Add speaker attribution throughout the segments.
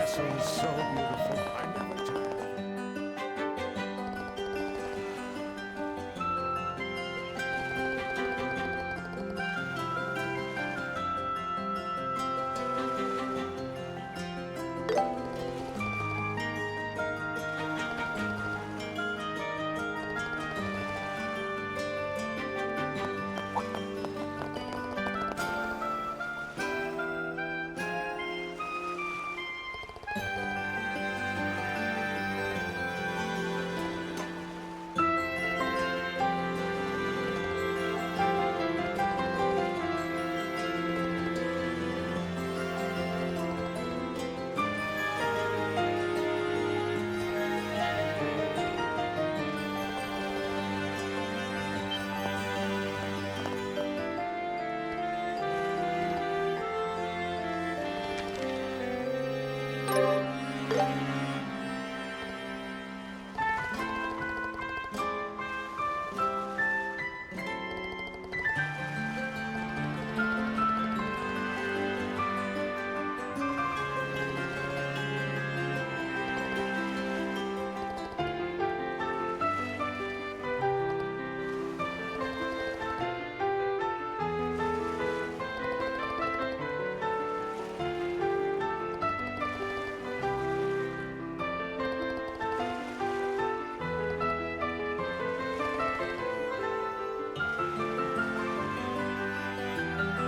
Speaker 1: castle is so beautiful. I never tire.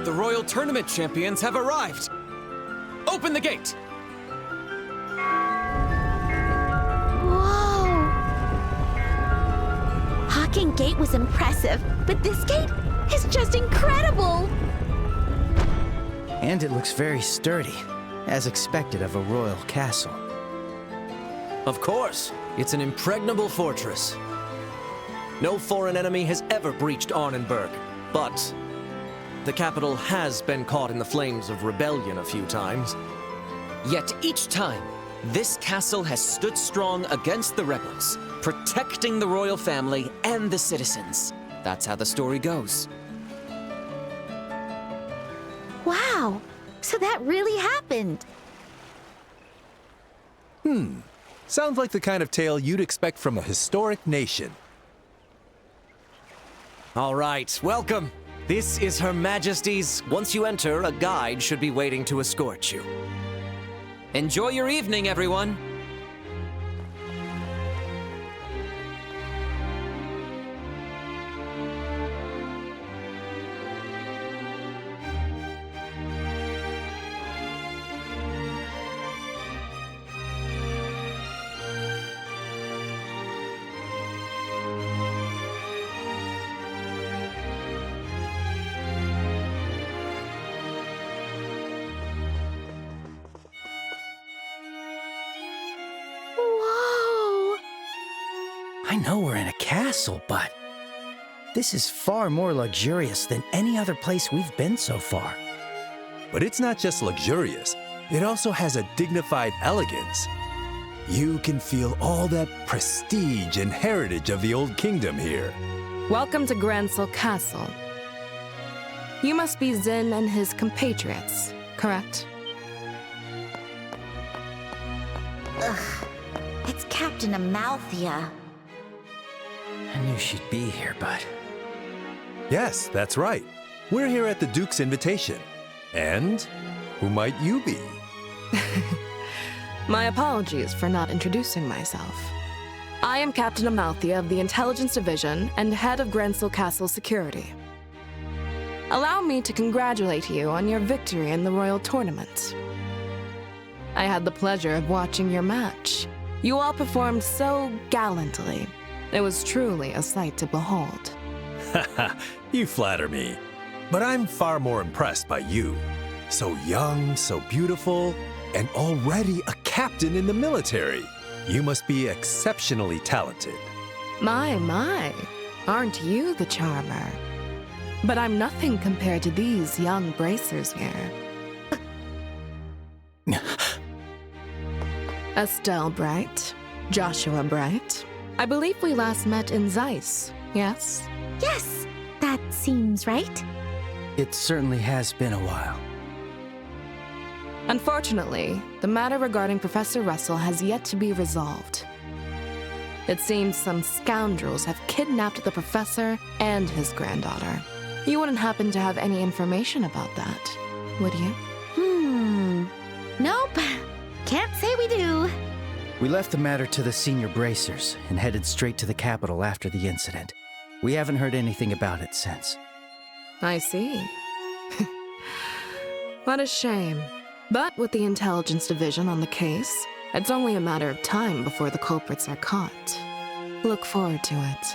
Speaker 2: The Royal Tournament champions have arrived! Open the gate!
Speaker 3: Whoa! Hawking Gate was impressive, but this gate is just incredible!
Speaker 4: And it looks very sturdy, as expected of a royal castle.
Speaker 2: Of course, it's an impregnable fortress. No foreign enemy has ever breached Arnhenberg, but the capital has been caught in the flames of rebellion a few times. Yet each time, this castle has stood strong against the rebels, protecting the royal family and the citizens. That's how the story goes.
Speaker 3: Wow! So that really happened!
Speaker 5: Sounds like the kind of tale you'd expect from a historic nation.
Speaker 2: All right, welcome. This is Her Majesty's. Once you enter, a guide should be waiting to escort you. Enjoy your evening, everyone.
Speaker 3: Whoa!
Speaker 4: I know we're in a castle, but this is far more luxurious than any other place we've been so far.
Speaker 5: But it's not just luxurious, it also has a dignified elegance. You can feel all that prestige and heritage of the old kingdom here.
Speaker 6: Welcome to Gransel Castle. You must be Zin and his compatriots, correct?
Speaker 3: It's Captain Amalthea.
Speaker 4: I knew she'd be here, but
Speaker 5: Yes, that's right. We're here at the Duke's invitation. And who might you be?
Speaker 6: My apologies for not introducing myself. I am Captain Amalthea of the Intelligence Division and head of Gransel Castle Security. Allow me to congratulate you on your victory in the Royal Tournament. I had the pleasure of watching your match. You all performed so gallantly. It was truly a sight to behold.
Speaker 5: You flatter me. But I'm far more impressed by you. So young, so beautiful, and already a captain in the military. You must be exceptionally talented.
Speaker 6: My, aren't you the charmer? But I'm nothing compared to these young bracers here. Estelle Bright, Joshua Bright. I believe we last met in Zeiss, yes?
Speaker 3: Yes, that seems right.
Speaker 4: it certainly has been a while.
Speaker 6: Unfortunately, the matter regarding Professor Russell has yet to be resolved. It seems some scoundrels have kidnapped the professor and his granddaughter. You wouldn't happen to have any information about that, would you?
Speaker 3: Nope. Can't say we do.
Speaker 4: We left the matter to the senior bracers and headed straight to the capital after the incident. We haven't heard anything about it since.
Speaker 6: I see. What a shame. But with the intelligence division on the case, it's only a matter of time before the culprits are caught. Look forward to it.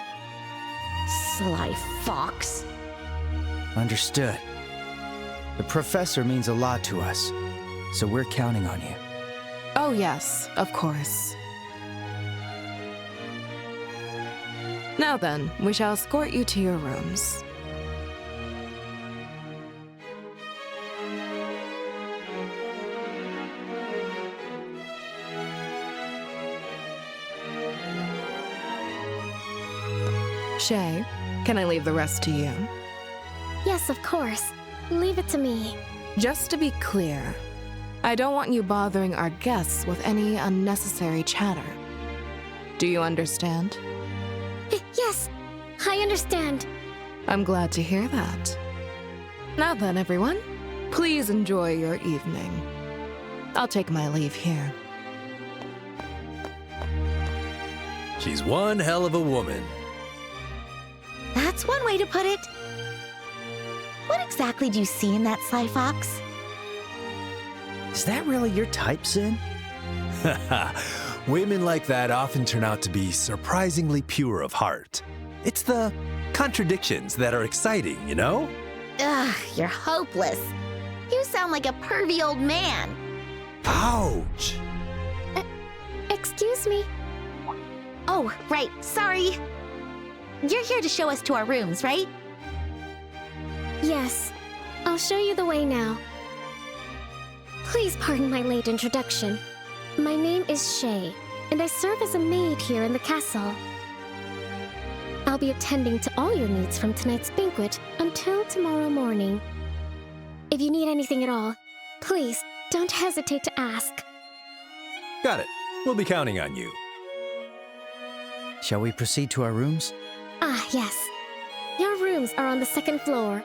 Speaker 3: Sly fox.
Speaker 4: Understood. The professor means a lot to us, so we're counting on you.
Speaker 6: Oh yes, of course. Now then, we shall escort you to your rooms. Shay, can I leave the rest to you?
Speaker 7: Yes, of course. Leave it to me.
Speaker 6: Just to be clear, I don't want you bothering our guests with any unnecessary chatter. Do you understand?
Speaker 7: Yes, I understand.
Speaker 6: I'm glad to hear that. Now then, everyone, please enjoy your evening. I'll take my leave here.
Speaker 5: She's one hell of a woman.
Speaker 3: That's one way to put it. What exactly do you see in that sly fox?
Speaker 4: Is that really your type, Sin?
Speaker 5: Women like that often turn out to be surprisingly pure of heart. It's the contradictions that are exciting, you know?
Speaker 3: Ugh, you're hopeless. You sound like a pervy old man.
Speaker 5: Ouch!
Speaker 7: Excuse me?
Speaker 3: Oh, right, sorry. You're here to show us to our rooms, right?
Speaker 7: Yes. I'll show you the way now. Please pardon my late introduction. My name is Shay, and I serve as a maid here in the castle. I'll be attending to all your needs from tonight's banquet until tomorrow morning. If you need anything at all, please don't hesitate to ask.
Speaker 5: Got it. We'll be counting on you.
Speaker 4: Shall we proceed to our rooms?
Speaker 7: Ah, yes. Your rooms are on the second floor.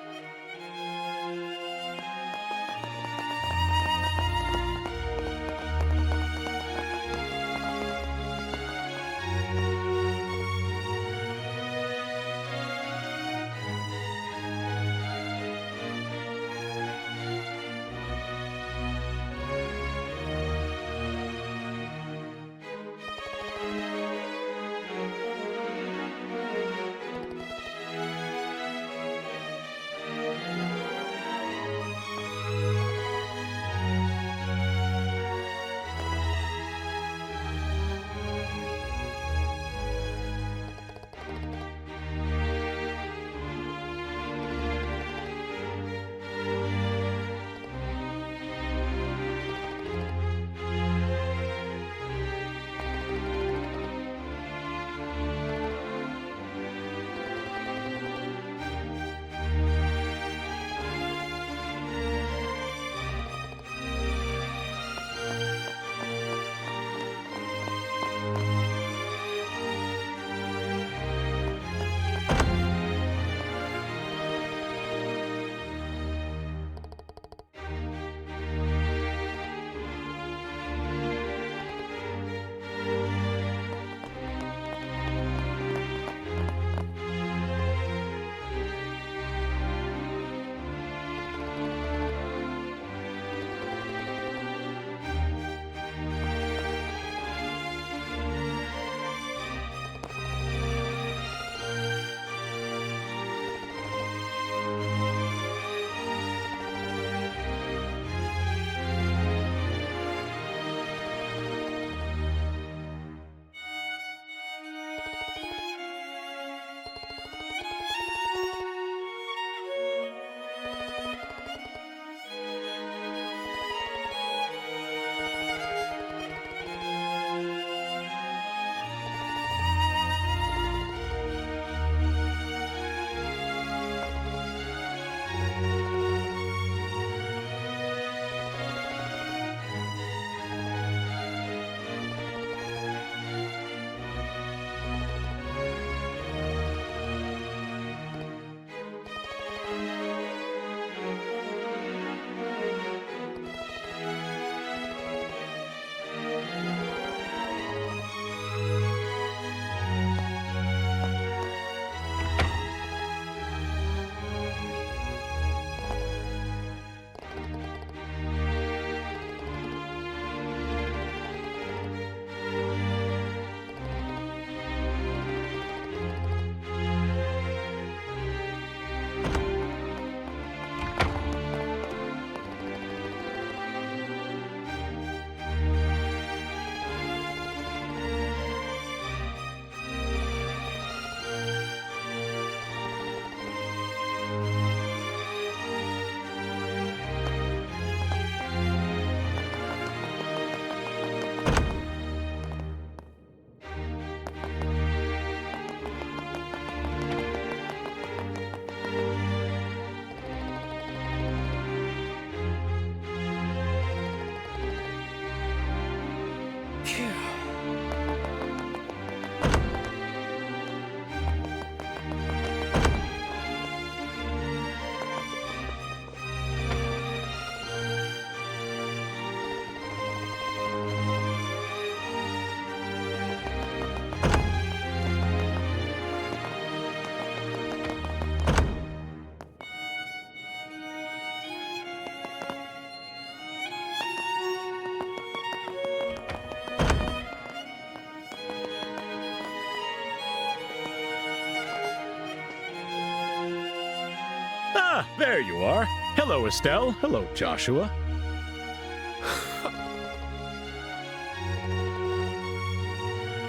Speaker 8: Ah, there you are. Hello, Estelle. Hello, Joshua.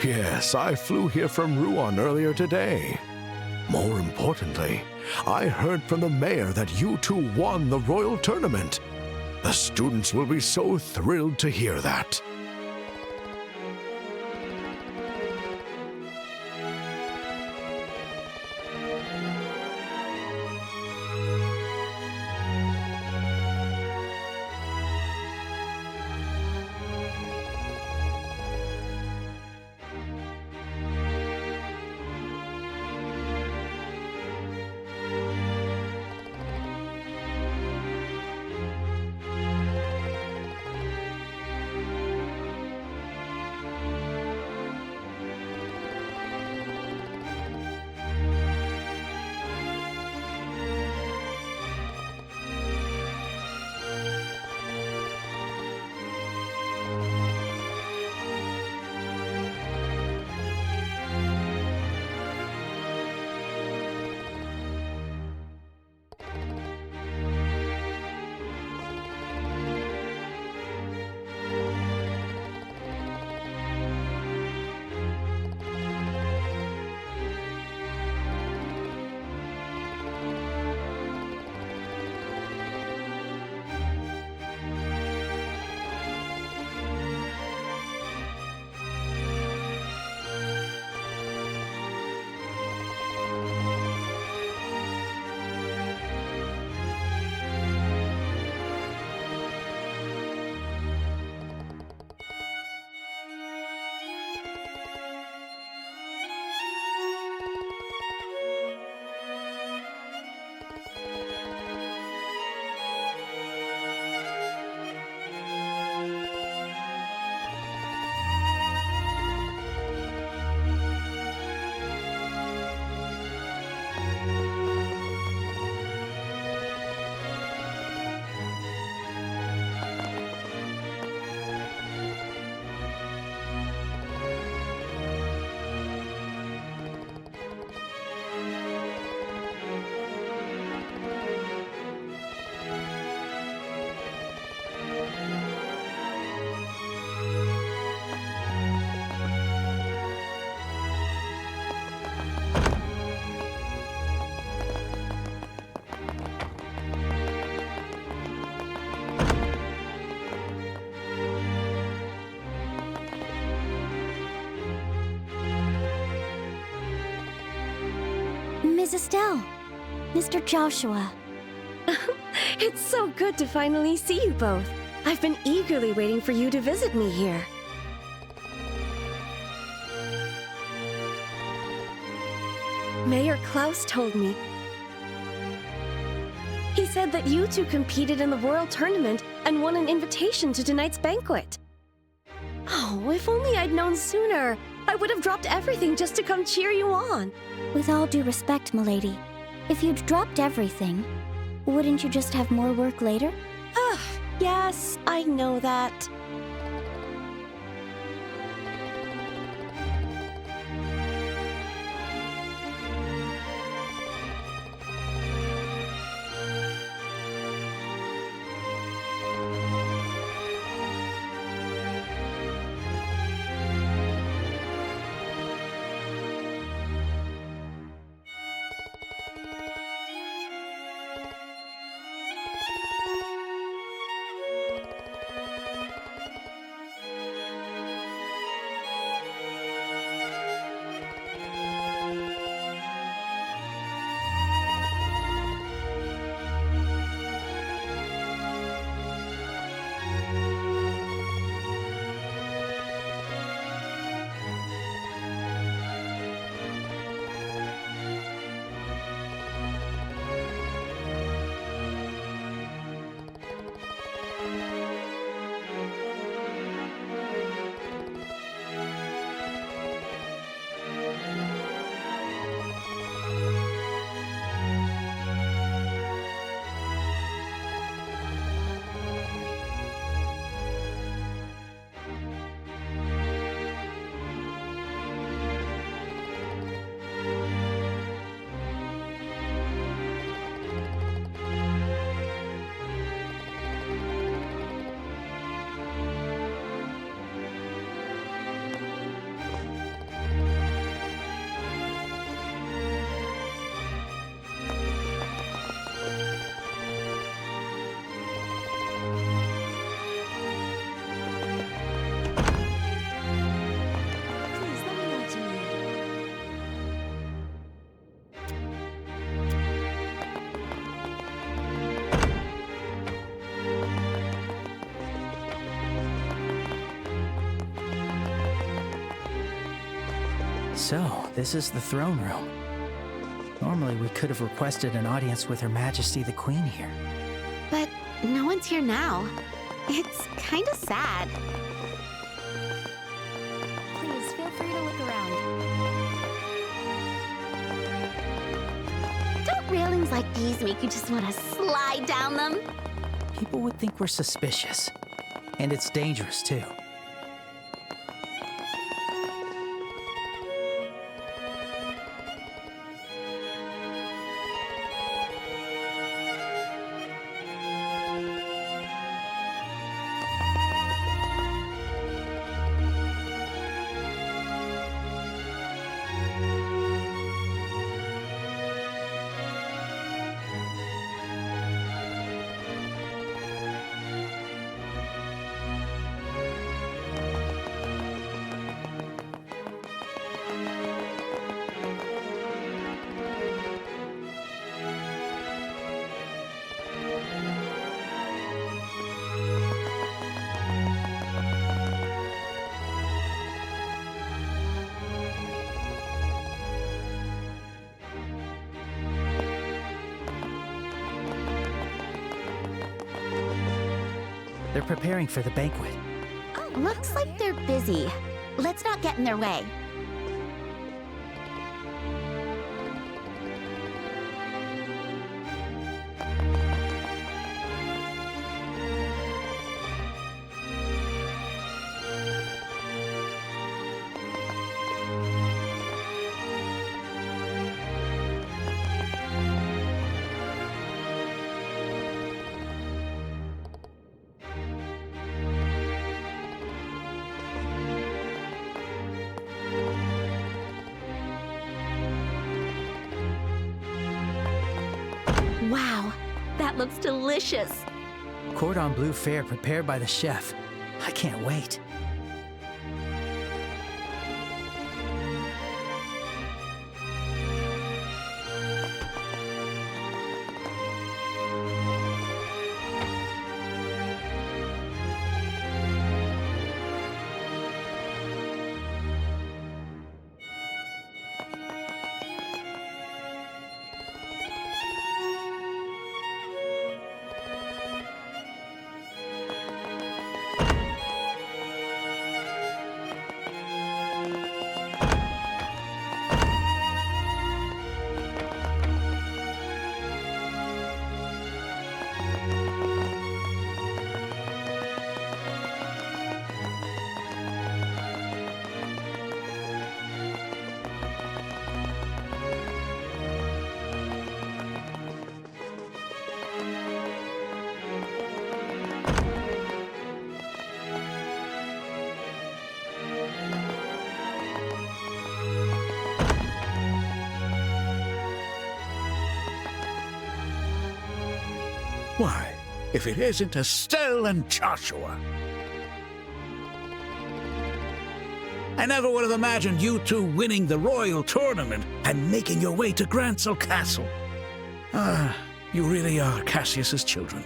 Speaker 1: Yes, I flew here from Rouen earlier today. More importantly, I heard from the mayor that you two won the royal tournament. The students will be so thrilled to hear that.
Speaker 7: Ms. Estelle, Mr. Joshua.
Speaker 9: It's so good to finally see you both. I've been eagerly waiting for you to visit me here. Mayor Klaus told me. He said that you two competed in the World Tournament and won an invitation to tonight's banquet. Oh, if only I'd known sooner. I would have dropped everything just to come cheer you on.
Speaker 7: With all due respect, milady, if you'd dropped everything, wouldn't you just have more work later?
Speaker 9: Yes, I know that.
Speaker 4: So, this is the throne room. Normally, we could have requested an audience with Her Majesty the Queen here.
Speaker 3: But no one's here now. It's kind of sad. Please feel free to look around. Don't railings like these make you just want to slide down them?
Speaker 4: People would think we're suspicious. And it's dangerous, too. They're preparing for the banquet.
Speaker 3: Oh, looks like they're busy. Let's not get in their way. Wow, that looks delicious.
Speaker 4: Cordon bleu fare prepared by the chef. I can't wait.
Speaker 10: Why, if it isn't Estelle and Joshua. I never would have imagined you two winning the royal tournament and making your way to Grancel Castle. Ah, you really are Cassius's children.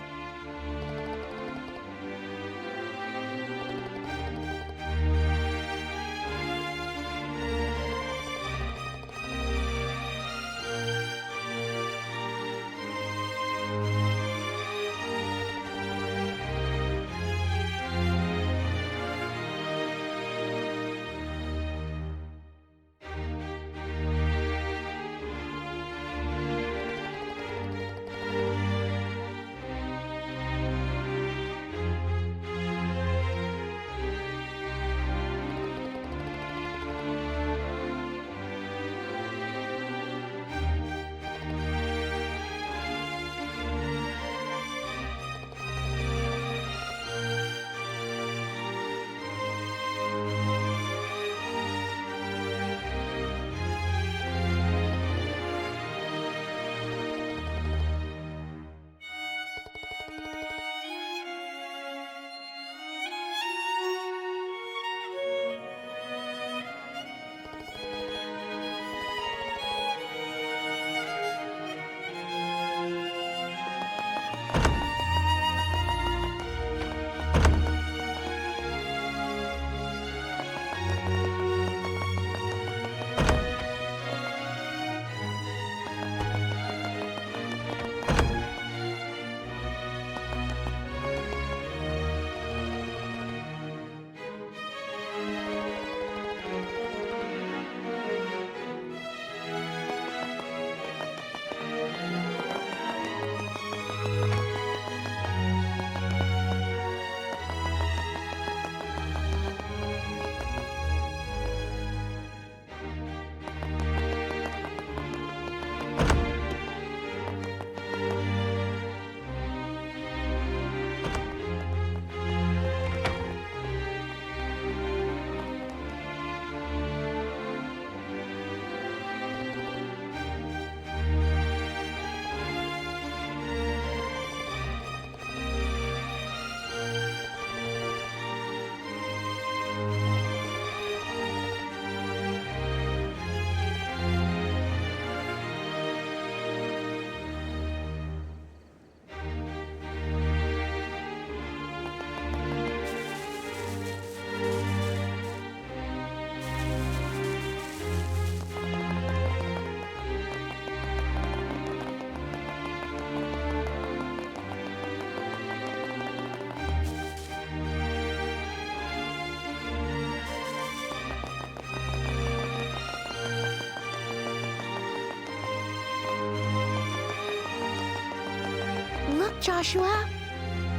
Speaker 3: Joshua.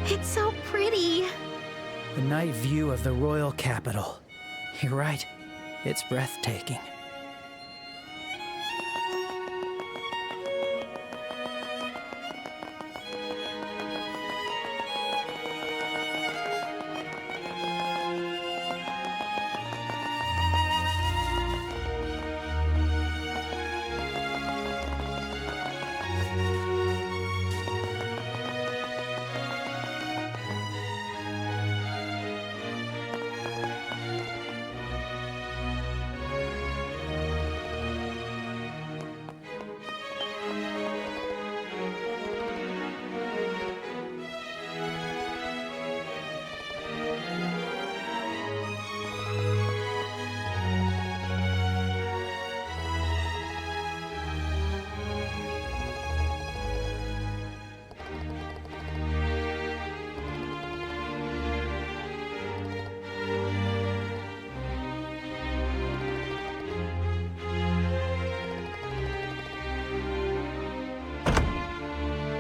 Speaker 3: It's so pretty.
Speaker 4: The night view of the royal capital. You're right. It's breathtaking.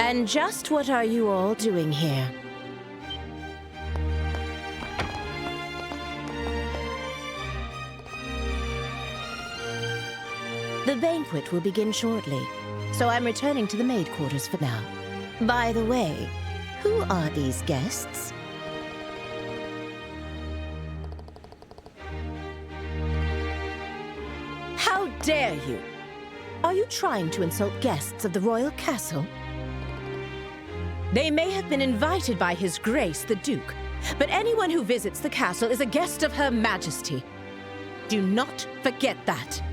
Speaker 9: And just what are you all doing here? The banquet will begin shortly, so I'm returning to the maid quarters for now. By the way, who are these guests? How dare you! Are you trying to insult guests of the royal castle? They may have been invited by His Grace the Duke, but anyone who visits the castle is a guest of Her Majesty. Do not forget that.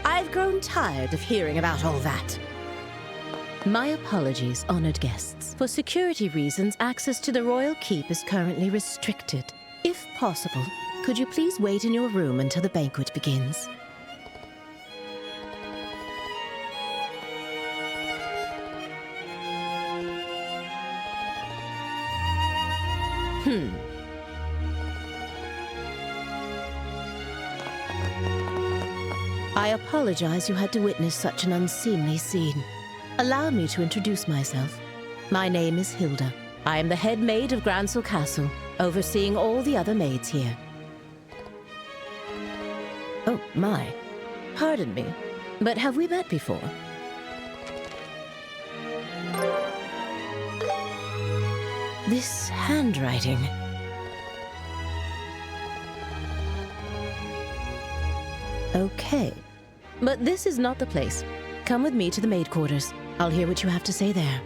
Speaker 9: I've grown tired of hearing about all that. My apologies, honored guests. For security reasons, access to the royal keep is currently restricted. If possible, could you please wait in your room until the banquet begins? I apologize you had to witness such an unseemly scene. Allow me to introduce myself. My name is Hilda. I am the head maid of Gransel Castle, overseeing all the other maids here. Oh, my. Pardon me, but have we met before? This handwriting. Okay, but this is not the place. Come with me to the maid quarters. I'll hear what you have to say there.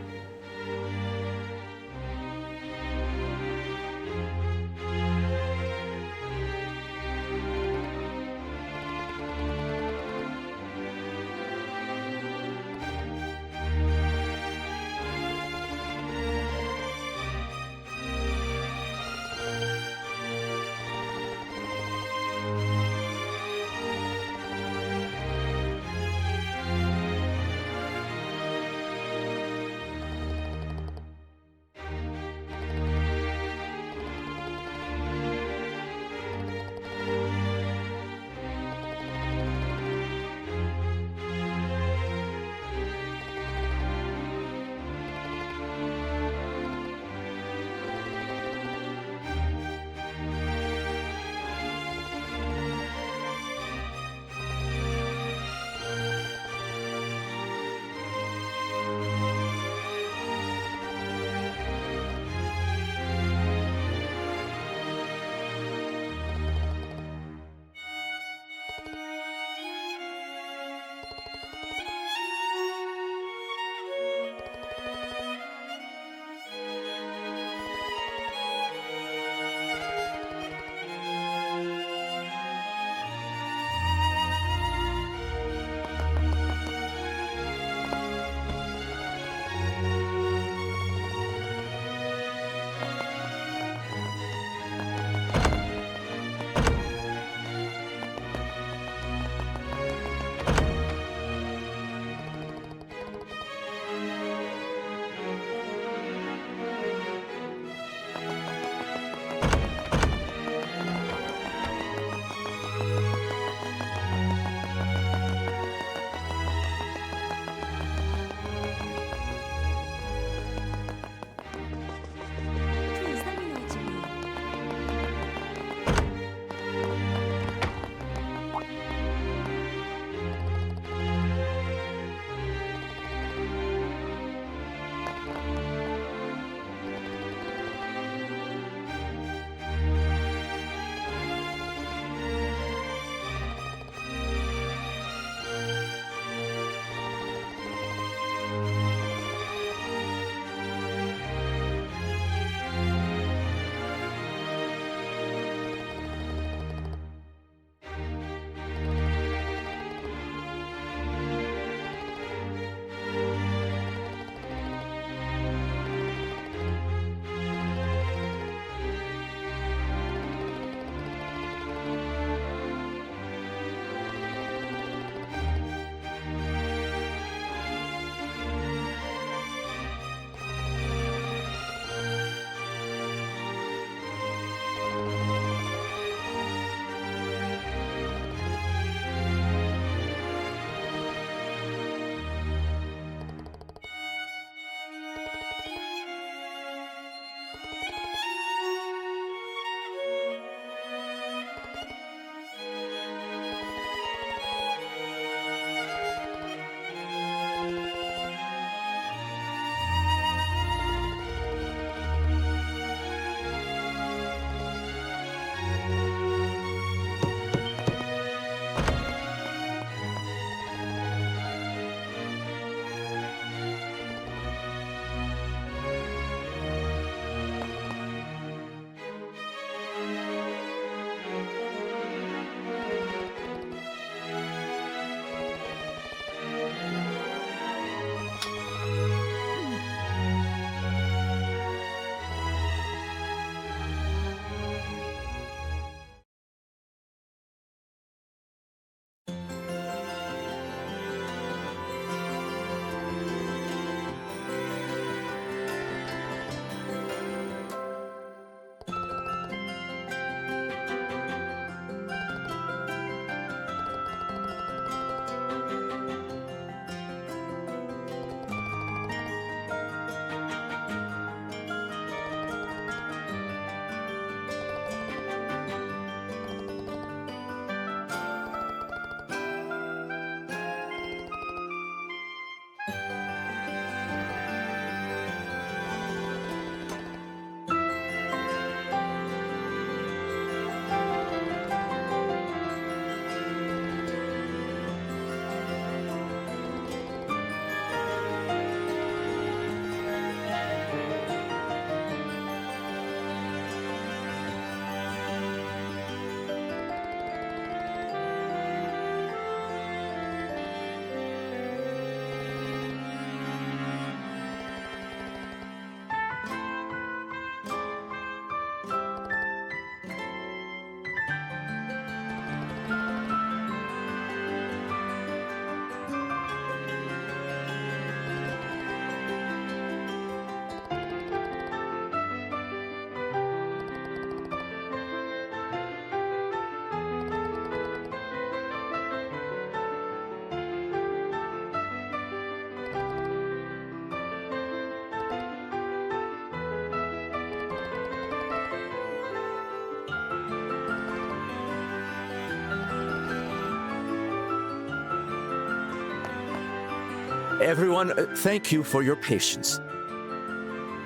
Speaker 11: Everyone, thank you for your patience.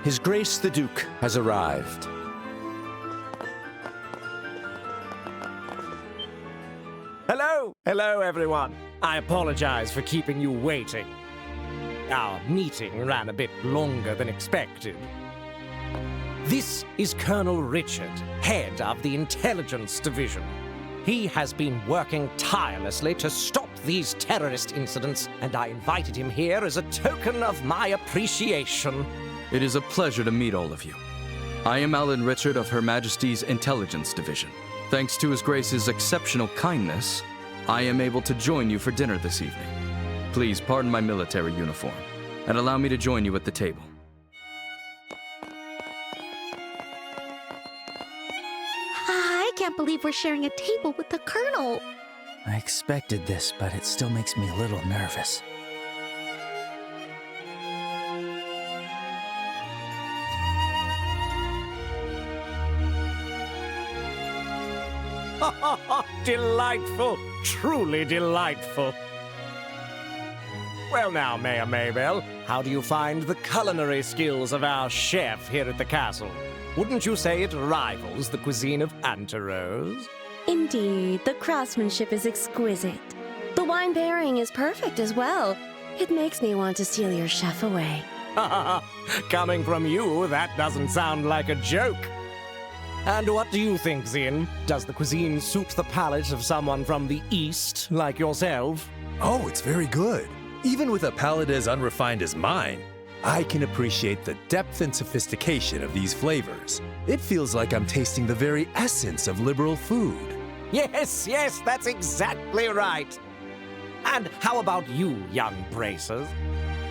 Speaker 11: His Grace the Duke has arrived.
Speaker 2: Hello! Hello, everyone. I apologize for keeping you waiting. Our meeting ran a bit longer than expected. This is Colonel Richard, head of the Intelligence Division. He has been working tirelessly to stop these terrorist incidents, and I invited him here as a token of my appreciation.
Speaker 12: It is a pleasure to meet all of you. I am Alan Richard of Her Majesty's Intelligence Division. Thanks to His Grace's exceptional kindness, I am able to join you for dinner this evening. Please pardon my military uniform, and allow me to join you at the table.
Speaker 3: I can't believe we're sharing a table with the Colonel.
Speaker 4: I expected this, but it still makes me a little nervous.
Speaker 2: Delightful, truly delightful. Well now, Mayor Maybell, how do you find the culinary skills of our chef here at the castle? Wouldn't you say it rivals the cuisine of enteros?
Speaker 9: Indeed, the craftsmanship is exquisite. The wine pairing is perfect as well. It makes me want to steal your chef away.
Speaker 2: Coming from you, that doesn't sound like a joke. And what do you think, Zin? Does the cuisine suit the palate of someone from the East, like yourself?
Speaker 5: Oh, it's very good. Even with a palate as unrefined as mine, I can appreciate the depth and sophistication of these flavors. It feels like I'm tasting the very essence of liberal food.
Speaker 2: Yes, that's exactly right. And how about you, young bracers?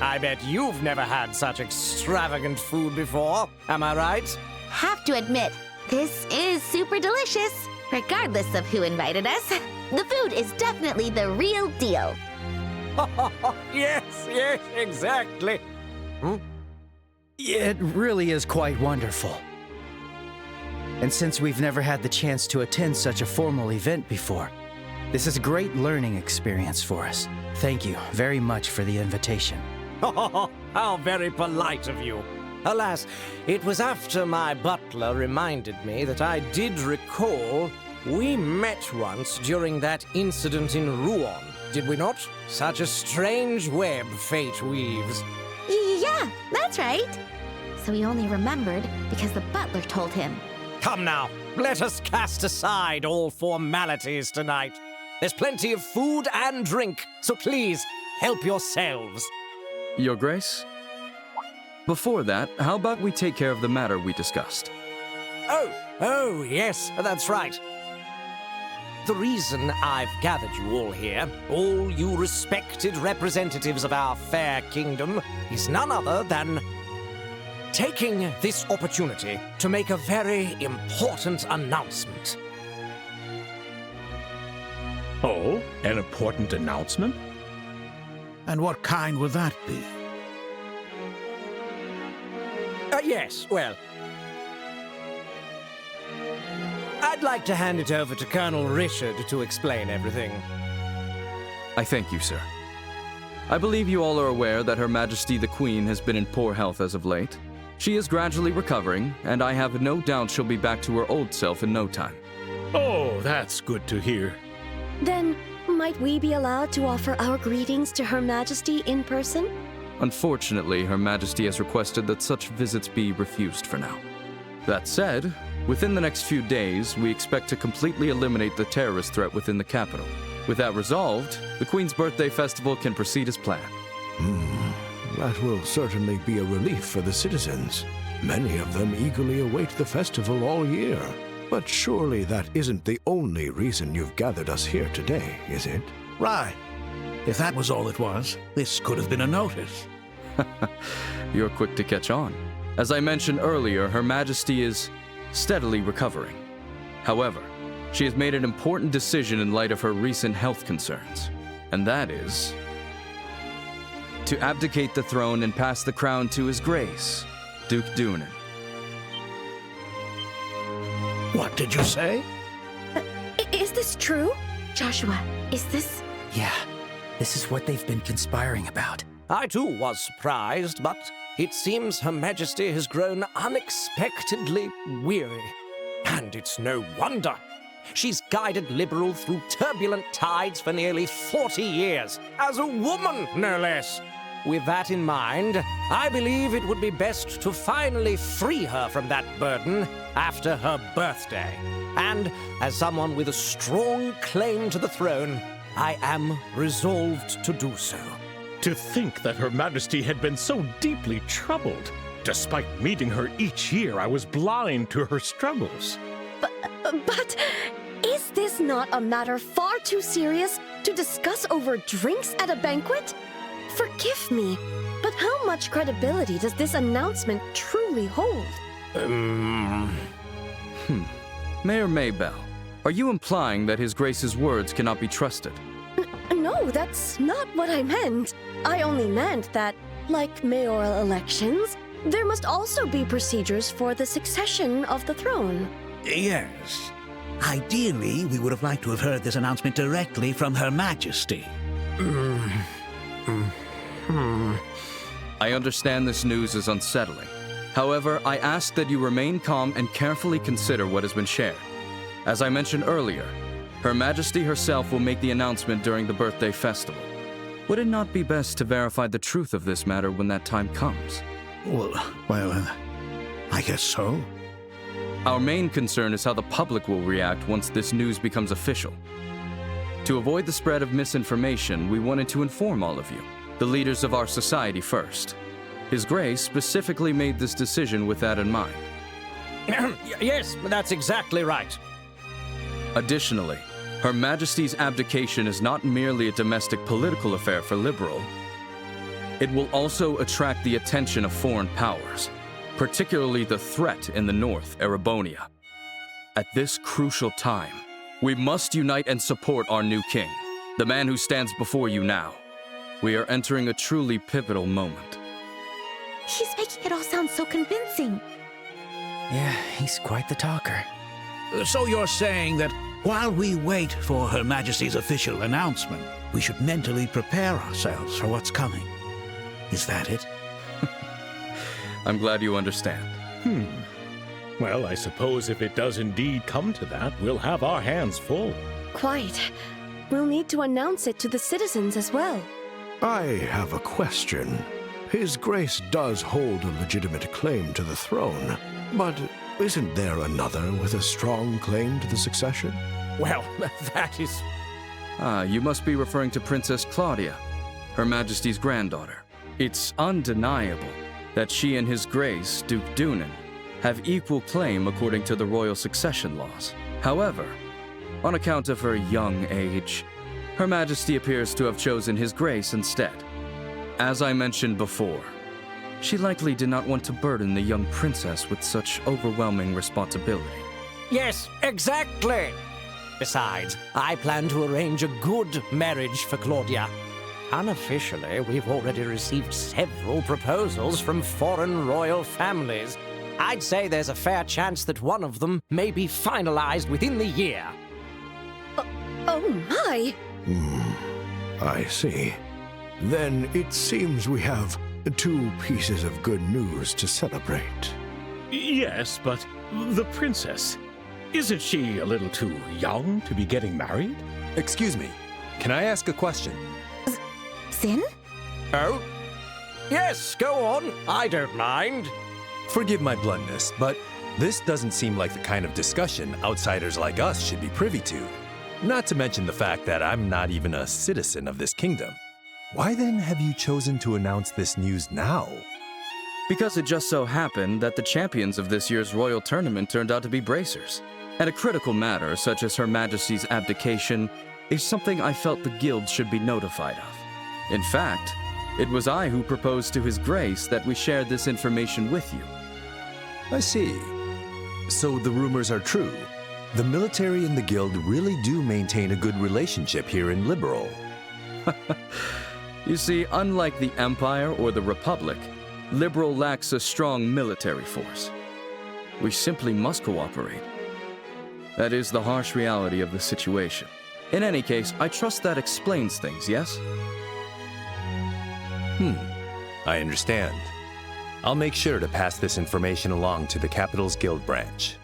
Speaker 2: I bet you've never had such extravagant food before, am I right?
Speaker 3: Have to admit, this is super delicious. Regardless of who invited us, the food is definitely the real deal.
Speaker 2: Yes, exactly.
Speaker 4: It really is quite wonderful. And since we've never had the chance to attend such a formal event before, this is a great learning experience for us. Thank you very much for the invitation.
Speaker 2: How very polite of you. Alas, it was after my butler reminded me that I did recall we met once during that incident in Rouen, did we not? Such a strange web fate weaves.
Speaker 3: Yeah, that's right. So he only remembered because the butler told him.
Speaker 2: Come now, let us cast aside all formalities tonight. There's plenty of food and drink, so please, help yourselves.
Speaker 12: Your Grace? Before that, how about we take care of the matter we discussed?
Speaker 2: Oh, yes, that's right. The reason I've gathered you all here, all you respected representatives of our fair kingdom, is none other than taking this opportunity to make a very important announcement.
Speaker 8: Oh, an important announcement?
Speaker 10: And what kind would that be?
Speaker 2: Yes, well, I'd like to hand it over to Colonel Richard to explain everything.
Speaker 12: I thank you, sir. I believe you all are aware that Her Majesty the Queen has been in poor health as of late. She is gradually recovering, and I have no doubt she'll be back to her old self in no time.
Speaker 8: Oh, that's good to hear.
Speaker 9: Then, might we be allowed to offer our greetings to Her Majesty in person?
Speaker 12: Unfortunately, Her Majesty has requested that such visits be refused for now. That said, within the next few days, we expect to completely eliminate the terrorist threat within the capital. With that resolved, the Queen's birthday festival can proceed as planned.
Speaker 1: That will certainly be a relief for the citizens. Many of them eagerly await the festival all year. But surely that isn't the only reason you've gathered us here today, is it?
Speaker 10: Right. If that was all it was, this could have been a notice.
Speaker 12: You're quick to catch on. As I mentioned earlier, Her Majesty is steadily recovering. However, she has made an important decision in light of her recent health concerns, and that is to abdicate the throne and pass the crown to His Grace, Duke Dunan.
Speaker 10: What did you say?
Speaker 9: Is this true?
Speaker 3: Joshua, is this...
Speaker 4: Yeah, this is what they've been conspiring about.
Speaker 2: I too was surprised, but it seems Her Majesty has grown unexpectedly weary. And it's no wonder. She's guided Liberal through turbulent tides for nearly 40 years, as a woman, no less. With that in mind, I believe it would be best to finally free her from that burden after her birthday. And as someone with a strong claim to the throne, I am resolved to do so.
Speaker 8: To think that Her Majesty had been so deeply troubled. Despite meeting her each year, I was blind to her struggles.
Speaker 9: But is this not a matter far too serious to discuss over drinks at a banquet? Forgive me, but how much credibility does this announcement truly hold?
Speaker 12: Mayor Maybell, are you implying that His Grace's words cannot be trusted?
Speaker 9: No, that's not what I meant. I only meant that, like mayoral elections, there must also be procedures for the succession of the throne.
Speaker 10: Yes. Ideally, we would have liked to have heard this announcement directly from Her Majesty.
Speaker 12: I understand this news is unsettling. However, I ask that you remain calm and carefully consider what has been shared. As I mentioned earlier, Her Majesty herself will make the announcement during the birthday festival. Would it not be best to verify the truth of this matter when that time comes?
Speaker 10: Well, I guess so.
Speaker 12: Our main concern is how the public will react once this news becomes official. To avoid the spread of misinformation, we wanted to inform all of you, the leaders of our society first. His Grace specifically made this decision with that in mind.
Speaker 2: Yes, that's exactly right.
Speaker 12: Additionally, Her Majesty's abdication is not merely a domestic political affair for Liberal. It will also attract the attention of foreign powers, particularly the threat in the north, Erebonia. At this crucial time, we must unite and support our new king, the man who stands before you now. We are entering a truly pivotal moment.
Speaker 3: He's making it all sound so convincing.
Speaker 4: Yeah, he's quite the talker.
Speaker 10: So you're saying that while we wait for Her Majesty's official announcement, we should mentally prepare ourselves for what's coming. Is that it?
Speaker 12: I'm glad you understand.
Speaker 8: Well, I suppose if it does indeed come to that, we'll have our hands full.
Speaker 9: Quite. We'll need to announce it to the citizens as well.
Speaker 1: I have a question. His Grace does hold a legitimate claim to the throne, but isn't there another with a strong claim to the succession?
Speaker 2: Well, that is...
Speaker 12: You must be referring to Princess Claudia, Her Majesty's granddaughter. It's undeniable that she and His Grace, Duke Dunan, have equal claim according to the royal succession laws. However, on account of her young age, Her Majesty appears to have chosen His Grace instead. As I mentioned before, she likely did not want to burden the young princess with such overwhelming responsibility.
Speaker 2: Yes, exactly! Besides, I plan to arrange a good marriage for Claudia. Unofficially, we've already received several proposals from foreign royal families. I'd say there's a fair chance that one of them may be finalized within the year.
Speaker 9: Oh my!
Speaker 1: I see. Then it seems we have 2 pieces of good news to celebrate.
Speaker 8: Yes, but the princess, isn't she a little too young to be getting married?
Speaker 5: Excuse me, can I ask a question?
Speaker 3: Sin?
Speaker 2: Oh? Yes, go on. I don't mind.
Speaker 5: Forgive my bluntness, but this doesn't seem like the kind of discussion outsiders like us should be privy to. Not to mention the fact that I'm not even a citizen of this kingdom. Why then have you chosen to announce this news now?
Speaker 12: Because it just so happened that the champions of this year's royal tournament turned out to be bracers. And a critical matter such as Her Majesty's abdication is something I felt the guild should be notified of. In fact, it was I who proposed to His Grace that we share this information with you.
Speaker 5: I see. So the rumors are true. The military and the guild really do maintain a good relationship here in Liberal.
Speaker 12: You see, unlike the Empire or the Republic, Liberal lacks a strong military force. We simply must cooperate. That is the harsh reality of the situation. In any case, I trust that explains things, yes?
Speaker 5: I understand. I'll make sure to pass this information along to the Capital's Guild branch.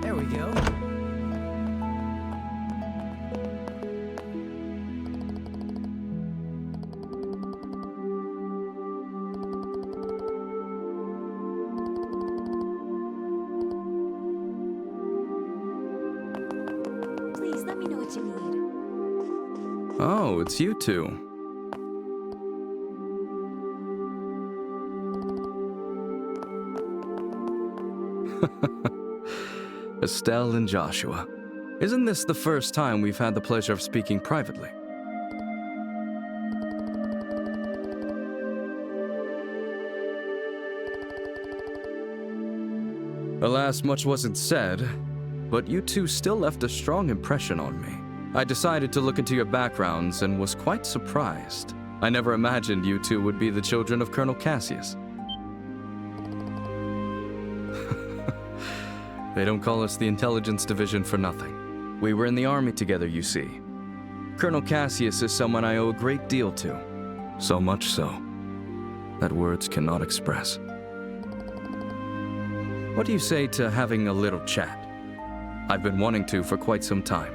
Speaker 4: There we go.
Speaker 13: Please let me know what you need.
Speaker 12: Oh, it's you two. Estelle and Joshua. Isn't this the first time we've had the pleasure of speaking privately? Alas, much wasn't said, but you two still left a strong impression on me. I decided to look into your backgrounds and was quite surprised. I never imagined you two would be the children of Colonel Cassius. They don't call us the Intelligence Division for nothing. We were in the army together, you see. Colonel Cassius is someone I owe a great deal to. So much so that words cannot express. What do you say to having a little chat? I've been wanting to for quite some time.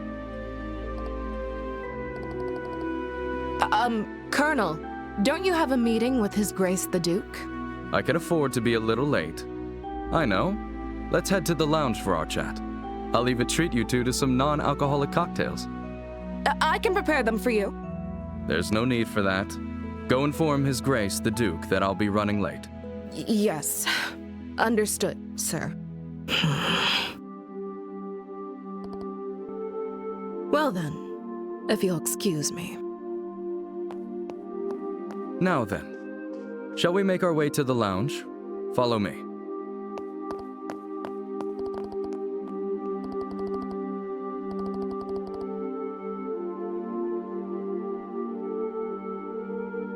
Speaker 6: Colonel, don't you have a meeting with His Grace the Duke?
Speaker 12: I can afford to be a little late. I know. Let's head to the lounge for our chat. I'll even treat you two to some non-alcoholic cocktails.
Speaker 6: I can prepare them for you.
Speaker 12: There's no need for that. Go inform His Grace the Duke that I'll be running late.
Speaker 6: Yes. Understood, sir. Well then, if you'll excuse me.
Speaker 12: Now then, shall we make our way to the lounge? Follow me.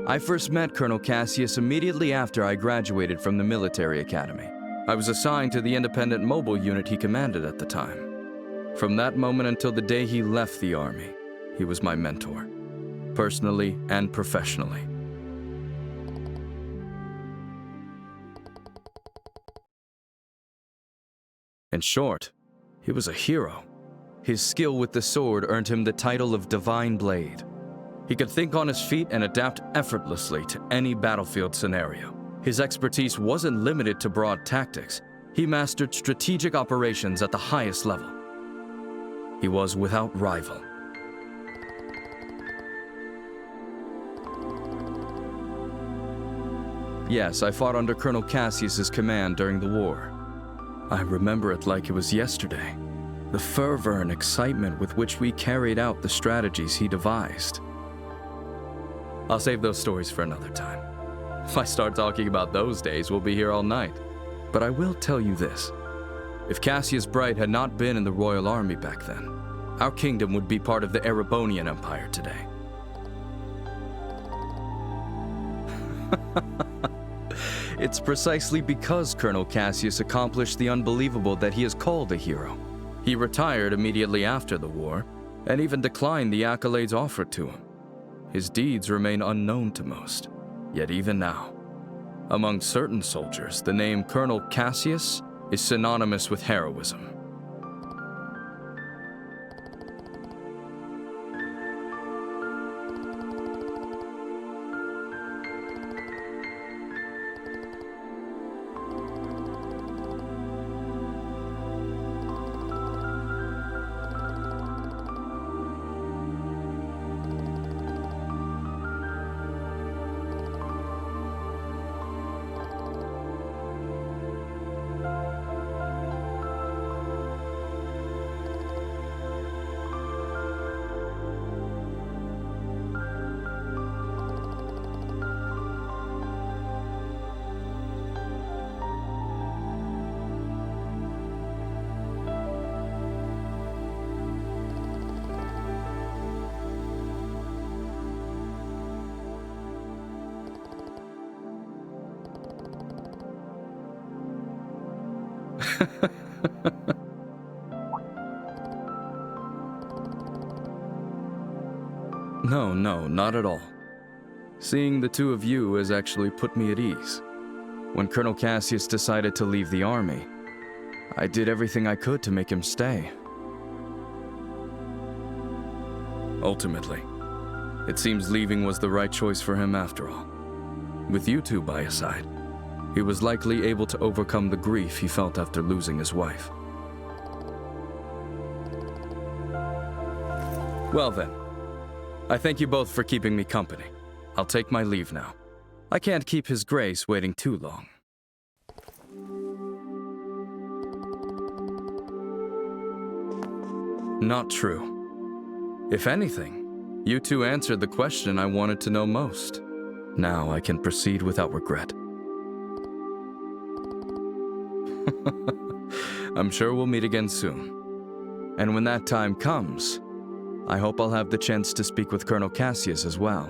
Speaker 12: I first met Colonel Cassius immediately after I graduated from the military academy. I was assigned to the independent mobile unit he commanded at the time. From that moment until the day he left the army, he was my mentor, personally and professionally. In short, he was a hero. His skill with the sword earned him the title of Divine Blade. He could think on his feet and adapt effortlessly to any battlefield scenario. His expertise wasn't limited to broad tactics. He mastered strategic operations at the highest level. He was without rival. Yes, I fought under Colonel Cassius's command during the war. I remember it like it was yesterday. The fervor and excitement with which we carried out the strategies he devised. I'll save those stories for another time. If I start talking about those days, we'll be here all night. But I will tell you this. If Cassius Bright had not been in the Royal Army back then, our kingdom would be part of the Erebonian Empire today. It's precisely because Colonel Cassius accomplished the unbelievable that he is called a hero. He retired immediately after the war, and even declined the accolades offered to him. His deeds remain unknown to most, yet even now, among certain soldiers, the name Colonel Cassius is synonymous with heroism. No, not at all. Seeing the two of you has actually put me at ease. When Colonel Cassius decided to leave the army, I did everything I could to make him stay. Ultimately, it seems leaving was the right choice for him after all. With you two by his side, he was likely able to overcome the grief he felt after losing his wife. Well then, I thank you both for keeping me company. I'll take my leave now. I can't keep His Grace waiting too long. Not true. If anything, you two answered the question I wanted to know most. Now I can proceed without regret. I'm sure we'll meet again soon. And when that time comes, I hope I'll have the chance to speak with Colonel Cassius as well.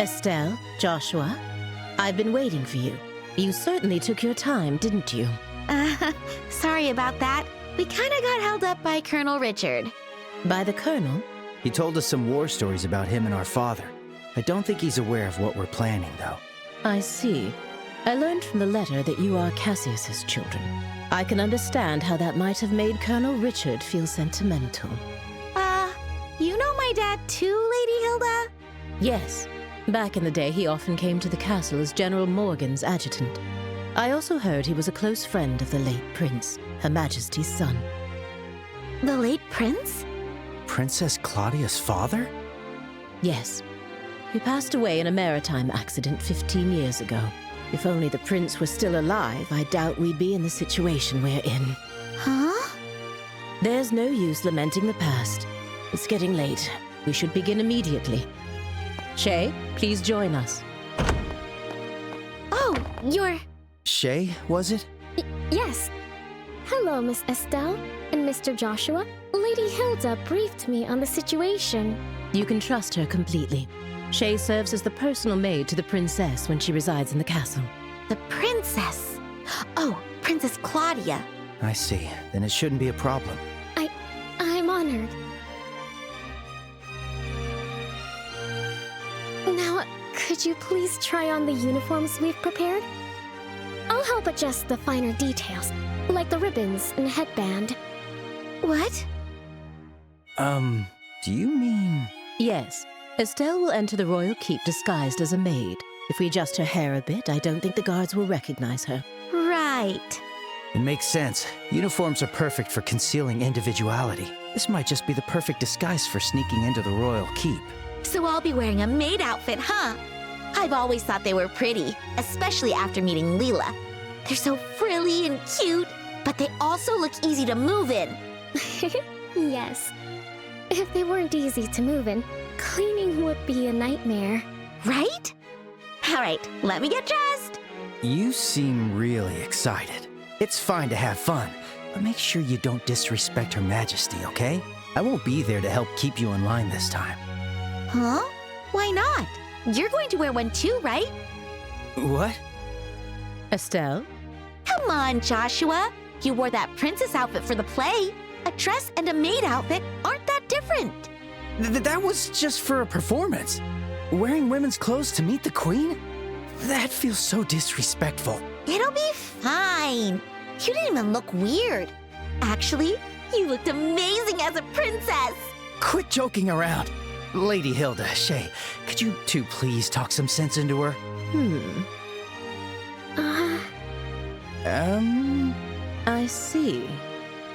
Speaker 14: Estelle, Joshua, I've been waiting for you. You certainly took your time, didn't you?
Speaker 3: Sorry about that. We kinda got held up by Colonel Richard.
Speaker 14: By the Colonel?
Speaker 4: He told us some war stories about him and our father. I don't think he's aware of what we're planning, though.
Speaker 14: I see. I learned from the letter that you are Cassius's children. I can understand how that might have made Colonel Richard feel sentimental.
Speaker 3: You know my dad too, Lady Hilda?
Speaker 14: Yes. Back in the day, he often came to the castle as General Morgan's adjutant. I also heard he was a close friend of the late prince, Her Majesty's son.
Speaker 3: The late prince?
Speaker 4: Princess Claudia's father?
Speaker 14: Yes. He passed away in a maritime accident 15 years ago. If only the prince were still alive, I doubt we'd be in the situation we're in.
Speaker 3: Huh?
Speaker 14: There's no use lamenting the past. It's getting late. We should begin immediately. Shay, please join us.
Speaker 7: Oh, you're...
Speaker 4: Shay, was it?
Speaker 7: Yes. Hello, Miss Estelle and Mr. Joshua. Lady Hilda briefed me on the situation.
Speaker 14: You can trust her completely. Shay serves as the personal maid to the princess when she resides in the castle.
Speaker 3: The princess? Oh, Princess Claudia.
Speaker 4: I see. Then it shouldn't be a problem.
Speaker 7: I'm honored. Now, could you please try on the uniforms we've prepared? I'll help adjust the finer details, like the ribbons and headband.
Speaker 3: What?
Speaker 4: Do you mean...
Speaker 14: Yes. Estelle will enter the royal keep disguised as a maid. If we adjust her hair a bit, I don't think the guards will recognize her.
Speaker 3: Right.
Speaker 4: It makes sense. Uniforms are perfect for concealing individuality. This might just be the perfect disguise for sneaking into the royal keep.
Speaker 3: So I'll be wearing a maid outfit, huh? I've always thought they were pretty, especially after meeting Leela. They're so frilly and cute, but they also look easy to move in.
Speaker 7: Yes. If they weren't easy to move in, cleaning would be a nightmare.
Speaker 3: Right? All right, let me get dressed.
Speaker 4: You seem really excited. It's fine to have fun, but make sure you don't disrespect Her Majesty, okay? I won't be there to help keep you in line this time.
Speaker 3: Huh? Why not? You're going to wear one too, right?
Speaker 4: What?
Speaker 14: Estelle?
Speaker 3: Come on, Joshua. You wore that princess outfit for the play. A dress and a maid outfit aren't that different.
Speaker 4: That was just for a performance. Wearing women's clothes to meet the queen? That feels so disrespectful.
Speaker 3: It'll be fine. You didn't even look weird. Actually, you looked amazing as a princess.
Speaker 4: Quit joking around. Lady Hilda, Shay, could you two please talk some sense into her?
Speaker 14: I see.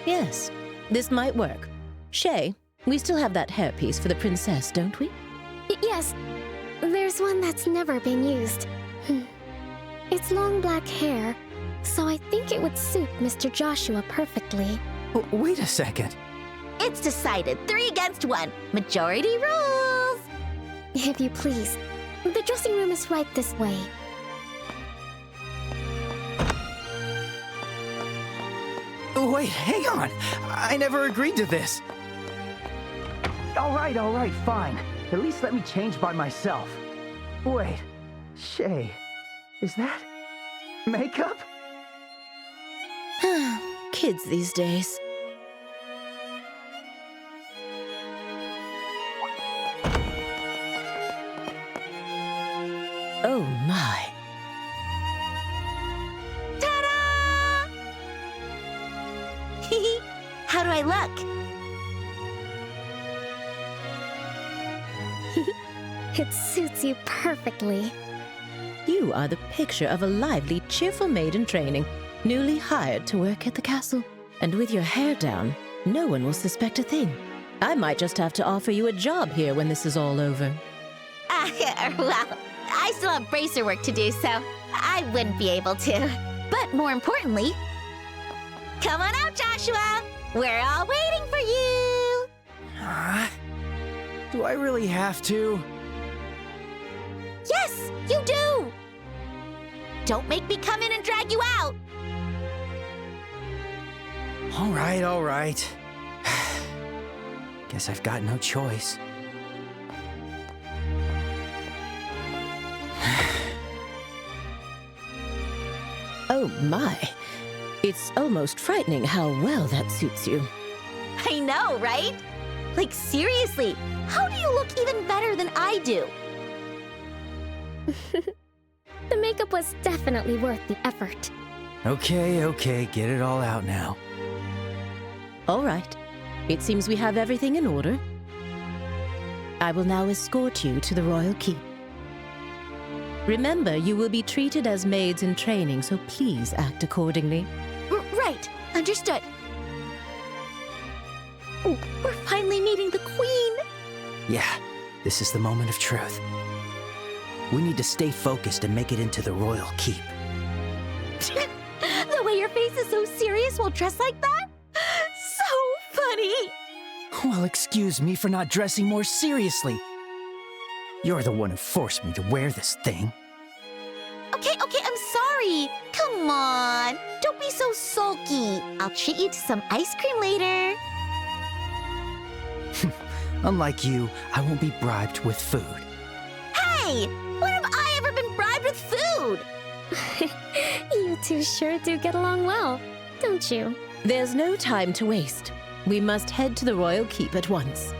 Speaker 14: Yes, this might work. Shay, we still have that hairpiece for the princess, don't we?
Speaker 7: Yes. There's one that's never been used. It's long black hair, so I think it would suit Mr. Joshua perfectly.
Speaker 4: Wait a second.
Speaker 3: It's decided. 3 against 1. Majority rules.
Speaker 7: If you please. The dressing room is right this way.
Speaker 4: Wait, hang on. I never agreed to this. All right, fine. At least let me change by myself. Wait, Shay, is that makeup?
Speaker 14: Kids these days. Oh my.
Speaker 3: Ta-da! How do I look?
Speaker 7: It suits you perfectly.
Speaker 14: You are the picture of a lively, cheerful maid in training, newly hired to work at the castle. And with your hair down, no one will suspect a thing. I might just have to offer you a job here when this is all over.
Speaker 3: Well, I still have bracer work to do, so I wouldn't be able to. But more importantly, come on out, Joshua! We're all waiting for you!
Speaker 4: Do I really have to?
Speaker 3: Yes, you do! Don't make me come in and drag you out!
Speaker 4: All right. Guess I've got no choice.
Speaker 14: Oh my. It's almost frightening how well that suits you.
Speaker 3: I know, right? Like, seriously, how do you look even better than I do?
Speaker 7: The makeup was definitely worth the effort.
Speaker 4: Okay, get it all out now.
Speaker 14: All right. It seems we have everything in order. I will now escort you to the royal keep. Remember, you will be treated as maids in training, so please act accordingly.
Speaker 3: Right, understood. Ooh, we're finally meeting the queen.
Speaker 4: Yeah, this is the moment of truth. We need to stay focused and make it into the royal keep.
Speaker 3: The way your face is so serious while dressed like that? So funny!
Speaker 4: Well, excuse me for not dressing more seriously. You're the one who forced me to wear this thing.
Speaker 3: Okay, I'm sorry. Come on, don't be so sulky. I'll treat you to some ice cream later.
Speaker 4: Unlike you, I won't be bribed with food.
Speaker 3: Hey, when have I ever been bribed with food?
Speaker 7: You two sure do get along well, don't you?
Speaker 14: There's no time to waste. We must head to the royal keep at once.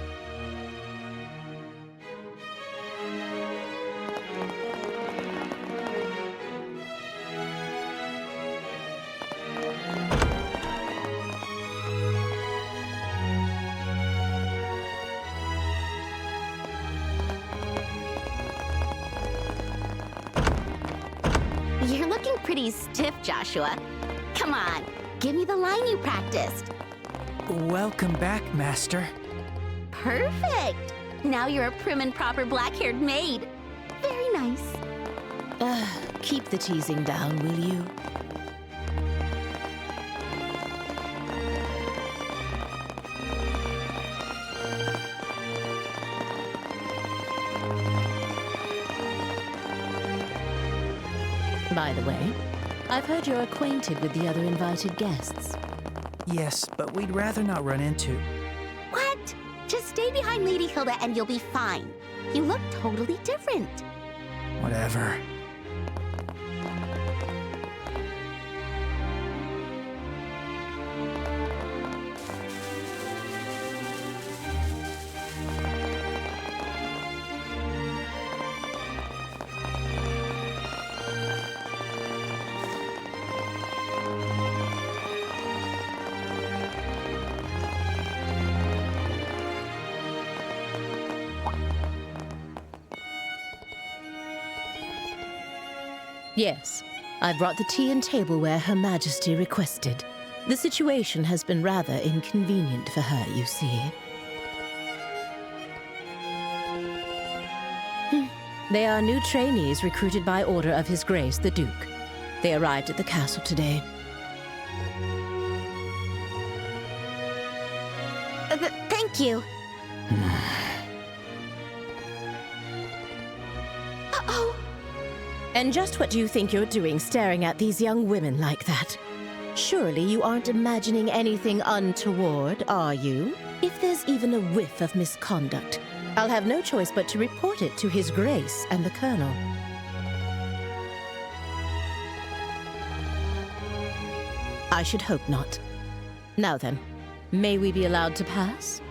Speaker 3: You're looking pretty stiff, Joshua. Come on, give me the line you practiced.
Speaker 4: Welcome back, Master.
Speaker 3: Perfect. Now you're a prim and proper black-haired maid. Very nice.
Speaker 14: Keep the teasing down, will you? By the way, I've heard you're acquainted with the other invited guests.
Speaker 4: Yes, but we'd rather not run into...
Speaker 3: What? Just stay behind Lady Hilda and you'll be fine. You look totally different.
Speaker 4: Whatever.
Speaker 14: Yes, I brought the tea and tableware Her Majesty requested. The situation has been rather inconvenient for her, you see. They are new trainees recruited by order of His Grace the Duke. They arrived at the castle today.
Speaker 3: Thank you. Uh-oh.
Speaker 14: And just what do you think you're doing staring at these young women like that? Surely you aren't imagining anything untoward, are you? If there's even a whiff of misconduct, I'll have no choice but to report it to His Grace and the Colonel. I should hope not. Now then, may we be allowed to pass?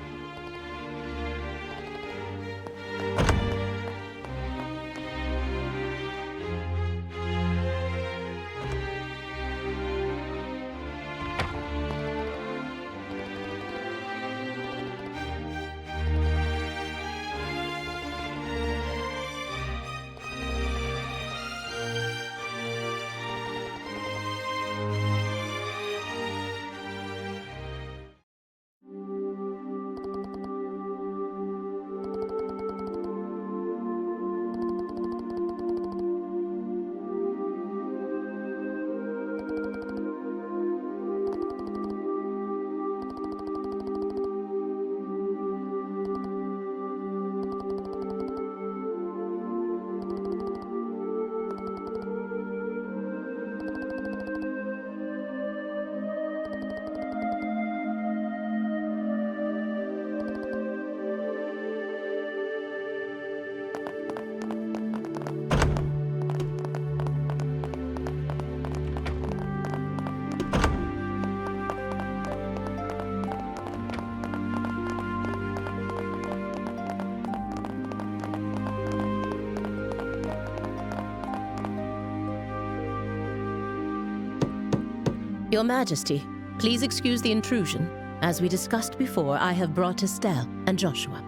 Speaker 14: Your Majesty, please excuse the intrusion. As we discussed before, I have brought Estelle and Joshua.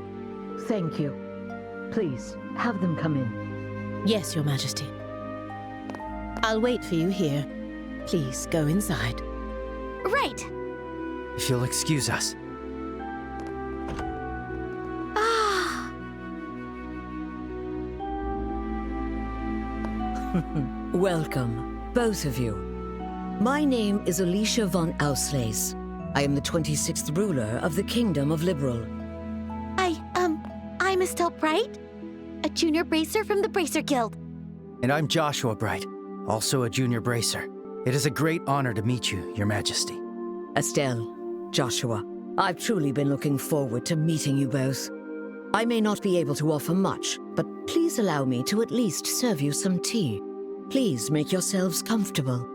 Speaker 15: Thank you. Please, have them come in.
Speaker 14: Yes, Your Majesty. I'll wait for you here. Please go inside.
Speaker 3: Right.
Speaker 4: If you'll excuse us.
Speaker 3: Ah.
Speaker 16: Welcome, both of you. My name is Alicia von Auslese. I am the 26th ruler of the Kingdom of Liberal.
Speaker 3: I'm Estelle Bright, a junior bracer from the Bracer Guild.
Speaker 4: And I'm Joshua Bright, also a junior bracer. It is a great honor to meet you, Your Majesty.
Speaker 16: Estelle, Joshua, I've truly been looking forward to meeting you both. I may not be able to offer much, but please allow me to at least serve you some tea. Please make yourselves comfortable.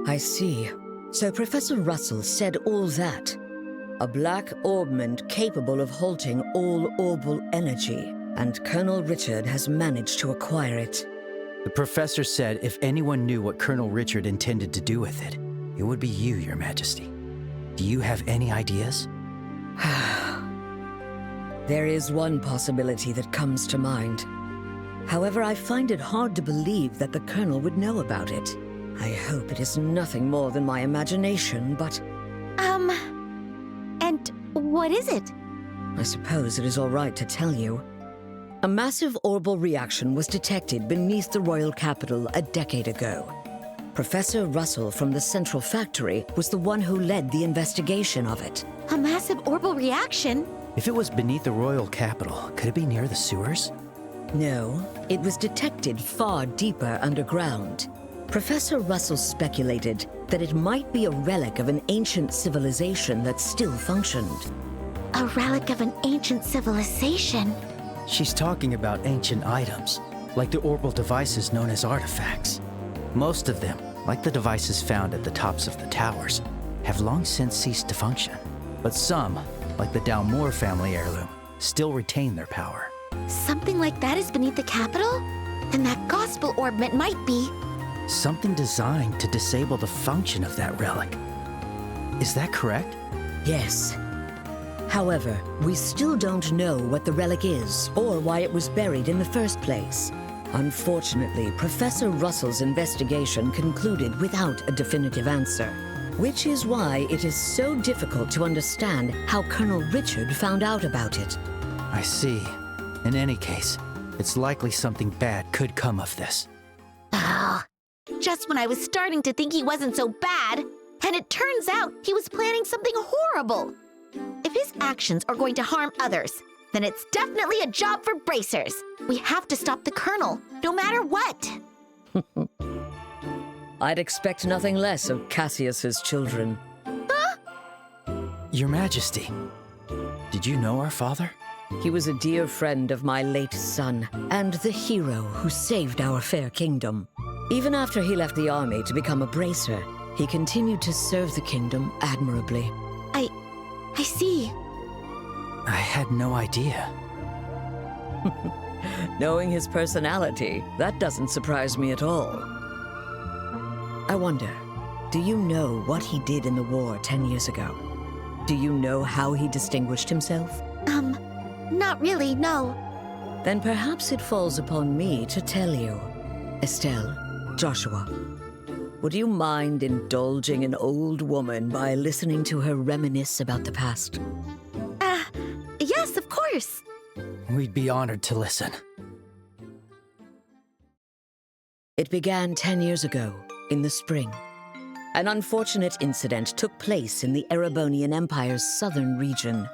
Speaker 16: I see. So Professor Russell said all that. A black orbment capable of halting all orbal energy, and Colonel Richard has managed to acquire it.
Speaker 4: The professor said if anyone knew what Colonel Richard intended to do with it, it would be you, Your Majesty. Do you have any ideas?
Speaker 16: There is one possibility that comes to mind. However, I find it hard to believe that the Colonel would know about it. I hope it is nothing more than my imagination, but...
Speaker 3: And what is it?
Speaker 16: I suppose it is all right to tell you. A massive orbal reaction was detected beneath the royal capital a decade ago. Professor Russell from the Central Factory was the one who led the investigation of it.
Speaker 3: A massive orbal reaction?
Speaker 4: If it was beneath the royal capital, could it be near the sewers?
Speaker 16: No, it was detected far deeper underground. Professor Russell speculated that it might be a relic of an ancient civilization that still functioned.
Speaker 3: A relic of an ancient civilization?
Speaker 4: She's talking about ancient items, like the orbal devices known as artifacts. Most of them, like the devices found at the tops of the towers, have long since ceased to function. But some, like the Dalmore family heirloom, still retain their power.
Speaker 3: Something like that is beneath the capital? Then that gospel orbment might be...
Speaker 4: Something designed to disable the function of that relic. Is that correct?
Speaker 16: Yes. However, we still don't know what the relic is or why it was buried in the first place. Unfortunately, Professor Russell's investigation concluded without a definitive answer, which is why it is so difficult to understand how Colonel Richard found out about it.
Speaker 4: I see. In any case, it's likely something bad could come of this.
Speaker 3: Oh, just when I was starting to think he wasn't so bad, and it turns out he was planning something horrible. If his actions are going to harm others, then it's definitely a job for bracers. We have to stop the Colonel, no matter what.
Speaker 16: I'd expect nothing less of Cassius's children.
Speaker 3: Huh?
Speaker 4: Your Majesty, did you know our father?
Speaker 16: He was a dear friend of my late son, and the hero who saved our fair kingdom. Even after he left the army to become a bracer, he continued to serve the kingdom admirably.
Speaker 3: I see.
Speaker 4: I had no idea.
Speaker 16: Knowing his personality, that doesn't surprise me at all. I wonder, do you know what he did in the war 10 years ago? Do you know how he distinguished himself?
Speaker 3: Not really, no.
Speaker 16: Then perhaps it falls upon me to tell you. Estelle, Joshua, would you mind indulging an old woman by listening to her reminisce about the past?
Speaker 3: Yes, of course.
Speaker 4: We'd be honored to listen.
Speaker 16: It began 10 years ago, in the spring. An unfortunate incident took place in the Erebonian Empire's southern region.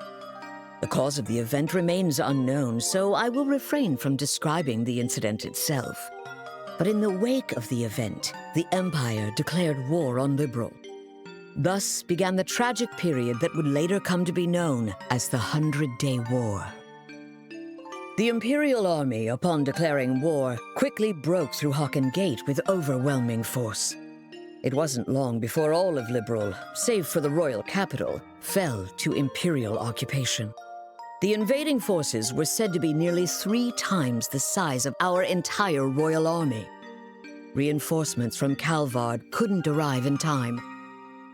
Speaker 16: The cause of the event remains unknown, so I will refrain from describing the incident itself. But in the wake of the event, the Empire declared war on Liberal. Thus began the tragic period that would later come to be known as the 100-Day War. The Imperial Army, upon declaring war, quickly broke through Hocken Gate with overwhelming force. It wasn't long before all of Liberal, save for the royal capital, fell to Imperial occupation. The invading forces were said to be nearly 3 times the size of our entire royal army. Reinforcements from Calvard couldn't arrive in time,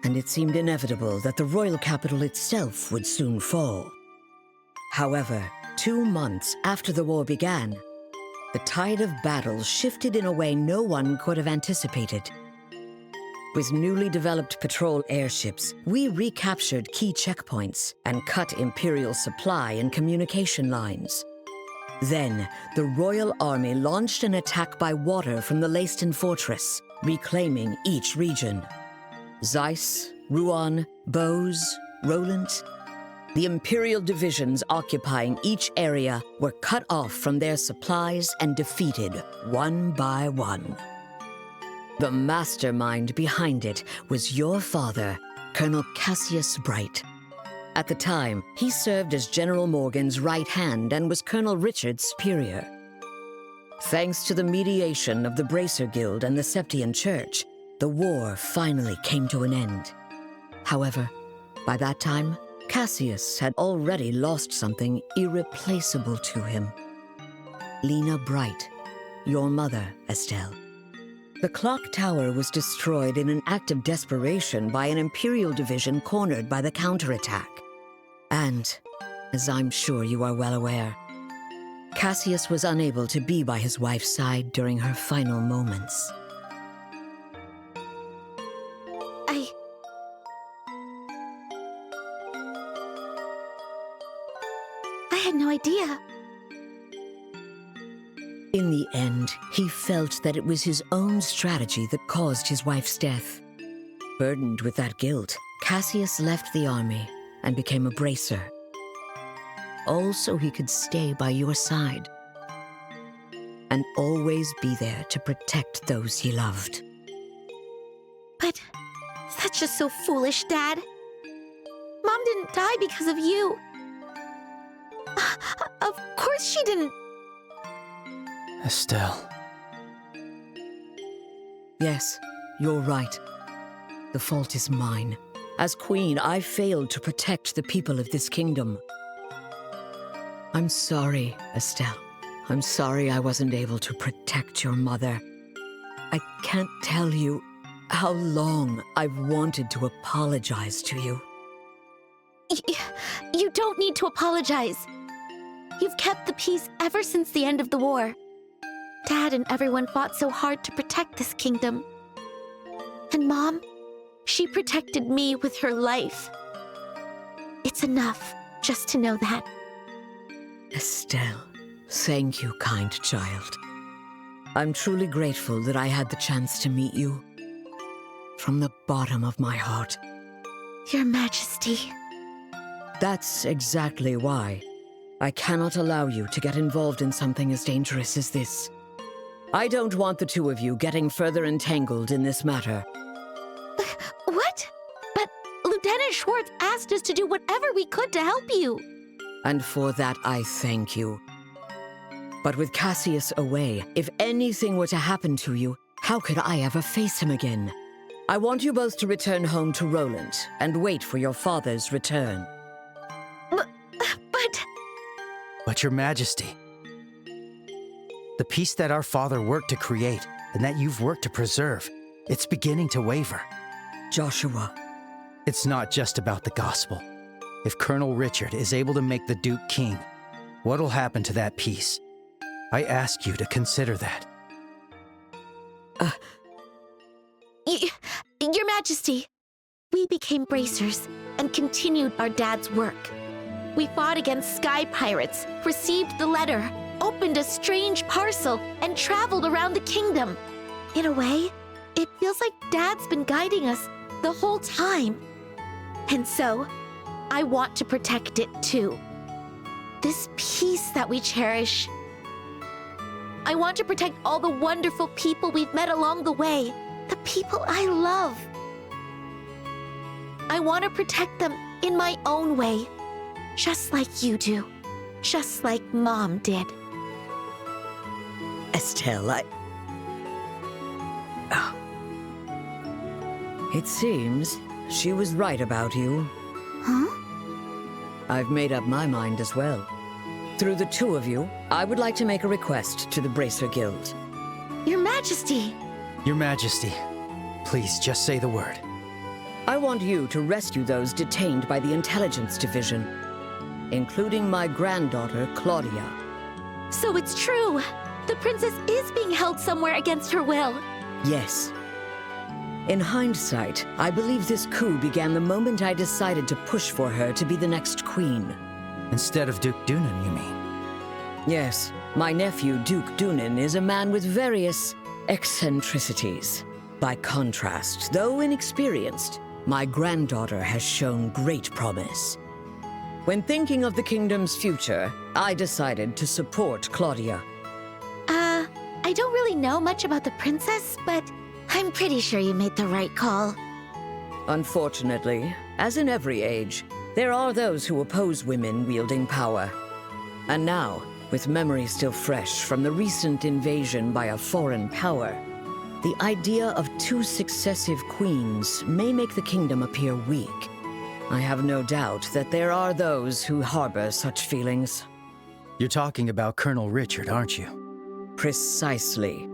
Speaker 16: and it seemed inevitable that the royal capital itself would soon fall. However, 2 months after the war began, the tide of battle shifted in a way no one could have anticipated. With newly developed patrol airships, we recaptured key checkpoints and cut Imperial supply and communication lines. Then, the Royal Army launched an attack by water from the Leiston Fortress, reclaiming each region. Zeiss, Rouen, Bose, Roland. The Imperial divisions occupying each area were cut off from their supplies and defeated one by one. The mastermind behind it was your father, Colonel Cassius Bright. At the time, he served as General Morgan's right hand and was Colonel Richard's superior. Thanks to the mediation of the Bracer Guild and the Septian Church, the war finally came to an end. However, by that time, Cassius had already lost something irreplaceable to him. Lena Bright, your mother, Estelle. The clock tower was destroyed in an act of desperation by an Imperial division cornered by the counterattack. And, as I'm sure you are well aware, Cassius was unable to be by his wife's side during her final moments.
Speaker 3: I had no idea.
Speaker 16: In the end, he felt that it was his own strategy that caused his wife's death. Burdened with that guilt, Cassius left the army and became a bracer. All so he could stay by your side and always be there to protect those he loved.
Speaker 3: But that's just so foolish, Dad. Mom didn't die because of you. Of course she didn't.
Speaker 4: Estelle.
Speaker 16: Yes, you're right. The fault is mine. As queen, I failed to protect the people of this kingdom. I'm sorry, Estelle. I'm sorry I wasn't able to protect your mother. I can't tell you how long I've wanted to apologize to you.
Speaker 3: You don't need to apologize. You've kept the peace ever since the end of the war. Dad and everyone fought so hard to protect this kingdom. And Mom, she protected me with her life. It's enough just to know that.
Speaker 16: Estelle, thank you, kind child. I'm truly grateful that I had the chance to meet you. From the bottom of my heart.
Speaker 3: Your Majesty.
Speaker 16: That's exactly why I cannot allow you to get involved in something as dangerous as this. I don't want the two of you getting further entangled in this matter.
Speaker 3: What? But Lieutenant Schwartz asked us to do whatever we could to help you.
Speaker 16: And for that, I thank you. But with Cassius away, if anything were to happen to you, how could I ever face him again? I want you both to return home to Roland and wait for your father's return.
Speaker 4: But Your Majesty, the peace that our father worked to create and that you've worked to preserve, it's beginning to waver.
Speaker 16: Joshua.
Speaker 4: It's not just about the gospel. If Colonel Richard is able to make the Duke king, what'll happen to that peace? I ask you to consider that.
Speaker 3: Your Majesty, we became bracers and continued our dad's work. We fought against sky pirates, received the letter, opened a strange parcel, and traveled around the kingdom. In a way, it feels like Dad's been guiding us the whole time. And so, I want to protect it too. This peace that we cherish. I want to protect all the wonderful people we've met along the way, the people I love. I want to protect them in my own way, just like you do, just like Mom did.
Speaker 16: Estelle, It seems she was right about you.
Speaker 3: Huh?
Speaker 16: I've made up my mind as well. Through the two of you, I would like to make a request to the Bracer Guild.
Speaker 3: Your Majesty!
Speaker 4: Your Majesty, please just say the word.
Speaker 16: I want you to rescue those detained by the Intelligence Division, including my granddaughter, Claudia.
Speaker 3: So it's true. The princess is being held somewhere against her will.
Speaker 16: Yes. In hindsight, I believe this coup began the moment I decided to push for her to be the next queen.
Speaker 4: Instead of Duke Dunan, you mean?
Speaker 16: Yes. My nephew, Duke Dunan, is a man with various eccentricities. By contrast, though inexperienced, my granddaughter has shown great promise. When thinking of the kingdom's future, I decided to support Claudia.
Speaker 3: I don't really know much about the princess, but I'm pretty sure you made the right call.
Speaker 16: Unfortunately, as in every age, there are those who oppose women wielding power. And now, with memory still fresh from the recent invasion by a foreign power, the idea of 2 successive queens may make the kingdom appear weak. I have no doubt that there are those who harbor such feelings.
Speaker 4: You're talking about Colonel Richard, aren't you?
Speaker 16: Precisely.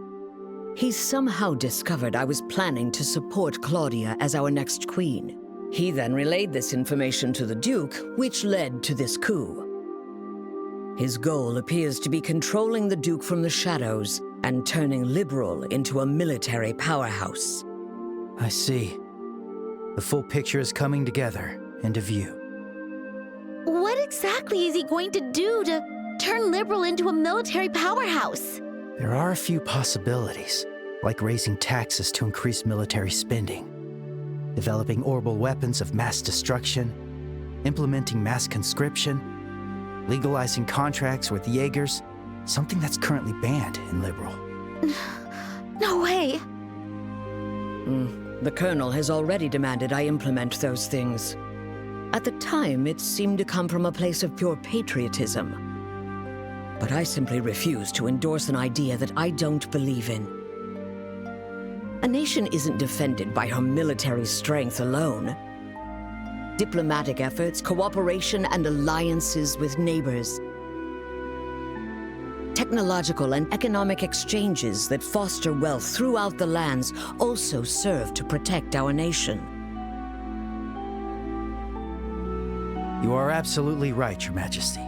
Speaker 16: He somehow discovered I was planning to support Claudia as our next queen. He then relayed this information to the Duke, which led to this coup. His goal appears to be controlling the Duke from the shadows and turning Liberal into a military powerhouse.
Speaker 4: I see. The full picture is coming together into view.
Speaker 3: What exactly is he going to do to turn Liberal into a military powerhouse?
Speaker 4: There are a few possibilities, like raising taxes to increase military spending, developing orbital weapons of mass destruction, implementing mass conscription, legalizing contracts with Jaegers, something that's currently banned in Liberal.
Speaker 3: No way!
Speaker 16: The Colonel has already demanded I implement those things. At the time, it seemed to come from a place of pure patriotism. But I simply refuse to endorse an idea that I don't believe in. A nation isn't defended by her military strength alone. Diplomatic efforts, cooperation, and alliances with neighbors. Technological and economic exchanges that foster wealth throughout the lands also serve to protect our nation.
Speaker 4: You are absolutely right, Your Majesty.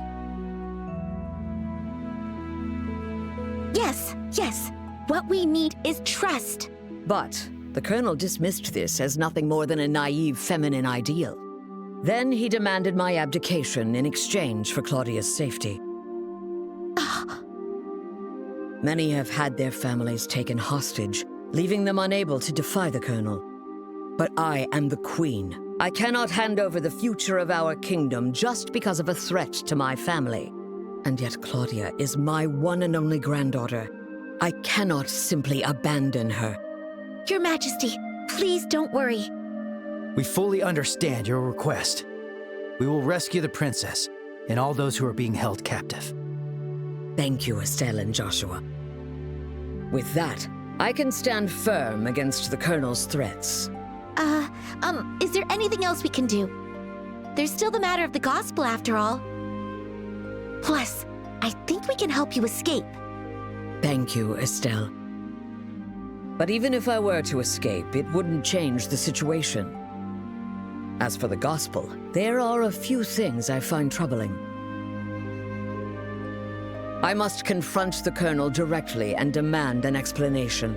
Speaker 3: Yes. What we need is trust.
Speaker 16: But the Colonel dismissed this as nothing more than a naive feminine ideal. Then he demanded my abdication in exchange for Claudia's safety. Many have had their families taken hostage, leaving them unable to defy the Colonel. But I am the Queen. I cannot hand over the future of our kingdom just because of a threat to my family. And yet Claudia is my one and only granddaughter. I cannot simply abandon her.
Speaker 3: Your Majesty, please don't worry.
Speaker 4: We fully understand your request. We will rescue the princess and all those who are being held captive.
Speaker 16: Thank you, Estelle and Joshua. With that, I can stand firm against the Colonel's threats.
Speaker 3: Is there anything else we can do? There's still the matter of the gospel after all. Plus, I think we can help you escape.
Speaker 16: Thank you, Estelle. But even if I were to escape, it wouldn't change the situation. As for the gospel, there are a few things I find troubling. I must confront the Colonel directly and demand an explanation.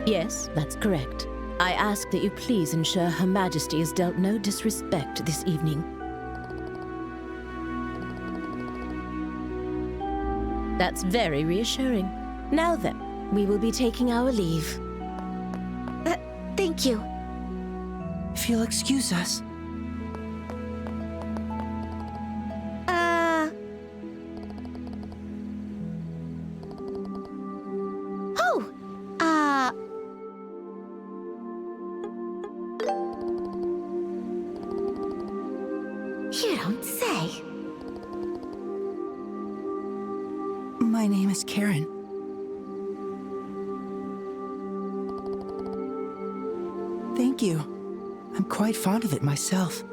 Speaker 14: Yes, that's correct. I ask that you please ensure Her Majesty is dealt no disrespect this evening. That's very reassuring. Now then, we will be taking our leave.
Speaker 3: Thank you.
Speaker 4: If you'll excuse us.
Speaker 3: You don't say.
Speaker 4: My name is Karen. Thank you. I'm quite fond of it myself.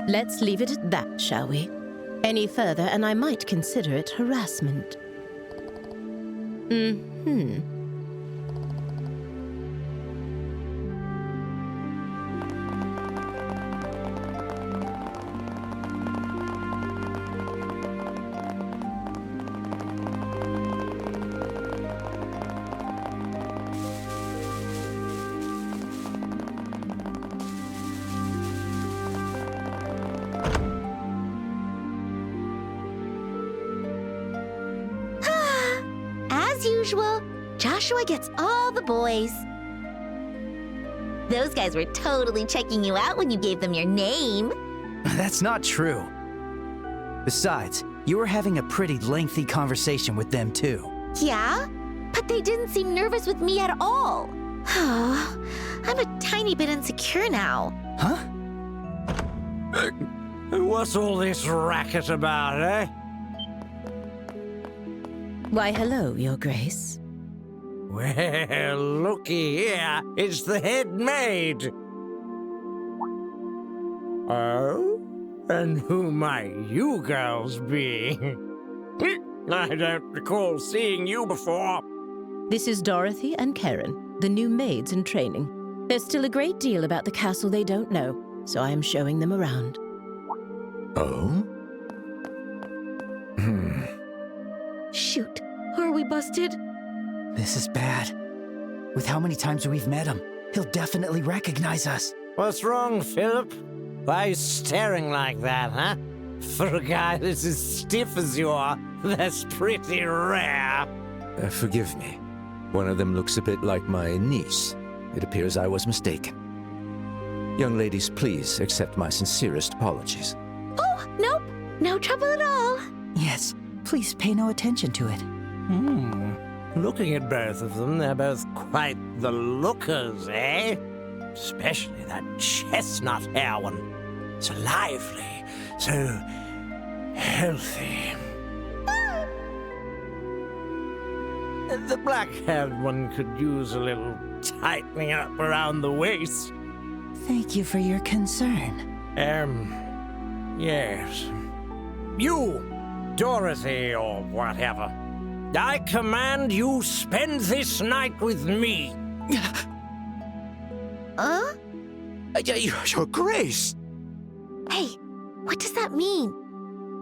Speaker 14: Let's leave it at that, shall we? Any further, and I might consider it harassment.
Speaker 3: As usual, Joshua gets all the boys. Those guys were totally checking you out when you gave them your name.
Speaker 4: That's not true. Besides, you were having a pretty lengthy conversation with them too.
Speaker 3: Yeah? But they didn't seem nervous with me at all. I'm a tiny bit insecure now.
Speaker 4: Huh?
Speaker 17: What's all this racket about, eh?
Speaker 14: Why, hello, Your Grace.
Speaker 17: Well, looky here. It's the head maid. Oh? And who might you girls be? I don't recall seeing you before.
Speaker 14: This is Dorothy and Karen, the new maids in training. There's still a great deal about the castle they don't know, so I am showing them around.
Speaker 5: Oh?
Speaker 9: Shoot, are we busted?
Speaker 4: This is bad. With how many times we've met him, he'll definitely recognize us.
Speaker 17: What's wrong, Philip? Why are you staring like that, huh? For a guy that's as stiff as you are, that's pretty rare.
Speaker 5: Forgive me. One of them looks a bit like my niece. It appears I was mistaken. Young ladies, please accept my sincerest apologies.
Speaker 3: Oh, nope. No trouble at all.
Speaker 4: Yes, please pay no attention to it.
Speaker 17: Looking at both of them, they're both quite the lookers, eh? Especially that chestnut hair one. So lively, so healthy. The black-haired one could use a little tightening up around the waist.
Speaker 4: Thank you for your concern.
Speaker 17: Yes. You, Dorothy or whatever. I command you spend this night with me.
Speaker 11: Your Grace!
Speaker 3: Hey, what does that mean?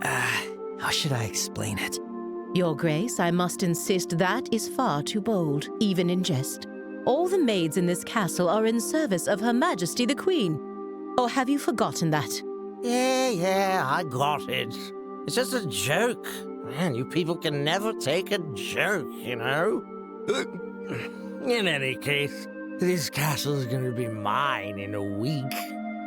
Speaker 4: How should I explain it?
Speaker 14: Your Grace, I must insist that is far too bold, even in jest. All the maids in this castle are in service of Her Majesty the Queen. Or have you forgotten that?
Speaker 17: Yeah, I got it. It's just a joke. Man, you people can never take a joke, you know? In any case, this castle's gonna be mine in a week.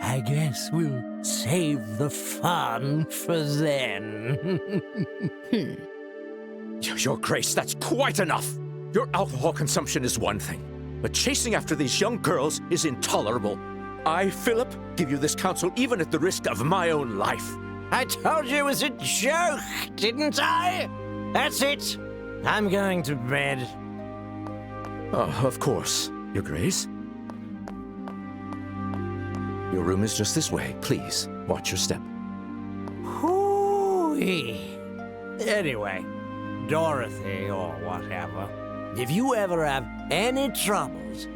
Speaker 17: I guess we'll save the fun for then.
Speaker 11: Your Grace, that's quite enough! Your alcohol consumption is one thing, but chasing after these young girls is intolerable. I, Philip, give you this counsel even at the risk of my own life.
Speaker 17: I told you it was a joke, didn't I? That's it. I'm going to bed.
Speaker 11: Oh, of course, Your Grace. Your room is just this way. Please, watch your step.
Speaker 17: Hoo-wee. Anyway, Dorothy or whatever, if you ever have any troubles,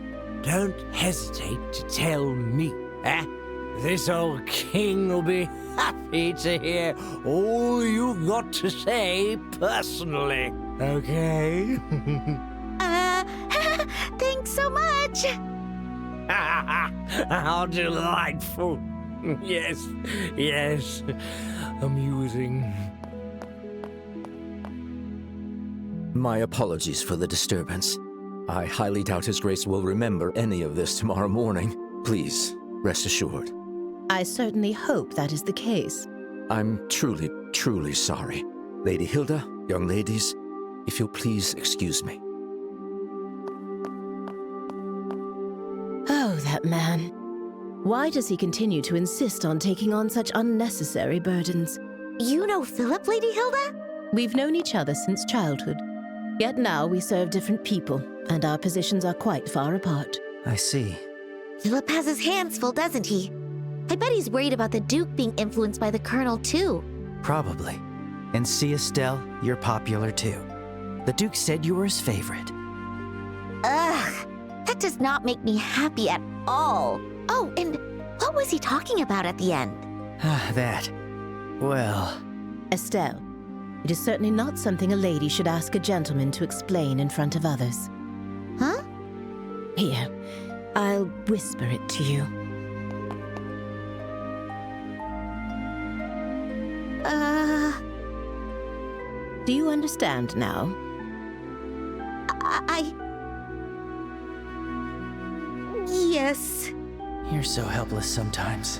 Speaker 17: don't hesitate to tell me, eh? This old king will be happy to hear all you've got to say personally, okay?
Speaker 3: Thanks so much!
Speaker 17: How delightful! Yes, yes, amusing.
Speaker 11: My apologies for the disturbance. I highly doubt His Grace will remember any of this tomorrow morning. Please, rest assured.
Speaker 14: I certainly hope that is the case.
Speaker 11: I'm truly, truly sorry. Lady Hilda, young ladies, if you'll please excuse me.
Speaker 14: Oh, that man. Why does he continue to insist on taking on such unnecessary burdens?
Speaker 3: You know Philip, Lady Hilda?
Speaker 14: We've known each other since childhood. Yet now we serve different people, and our positions are quite far apart.
Speaker 4: I see.
Speaker 3: Philip has his hands full, doesn't he? I bet he's worried about the Duke being influenced by the Colonel, too.
Speaker 4: Probably. And see, Estelle, you're popular too. The Duke said you were his favorite.
Speaker 3: Ugh, that does not make me happy at all. Oh, and what was he talking about at the end?
Speaker 4: That. Well...
Speaker 14: Estelle, it is certainly not something a lady should ask a gentleman to explain in front of others.
Speaker 3: Huh?
Speaker 14: Here, I'll whisper it to you. Do you understand now?
Speaker 3: Yes.
Speaker 4: You're so helpless sometimes.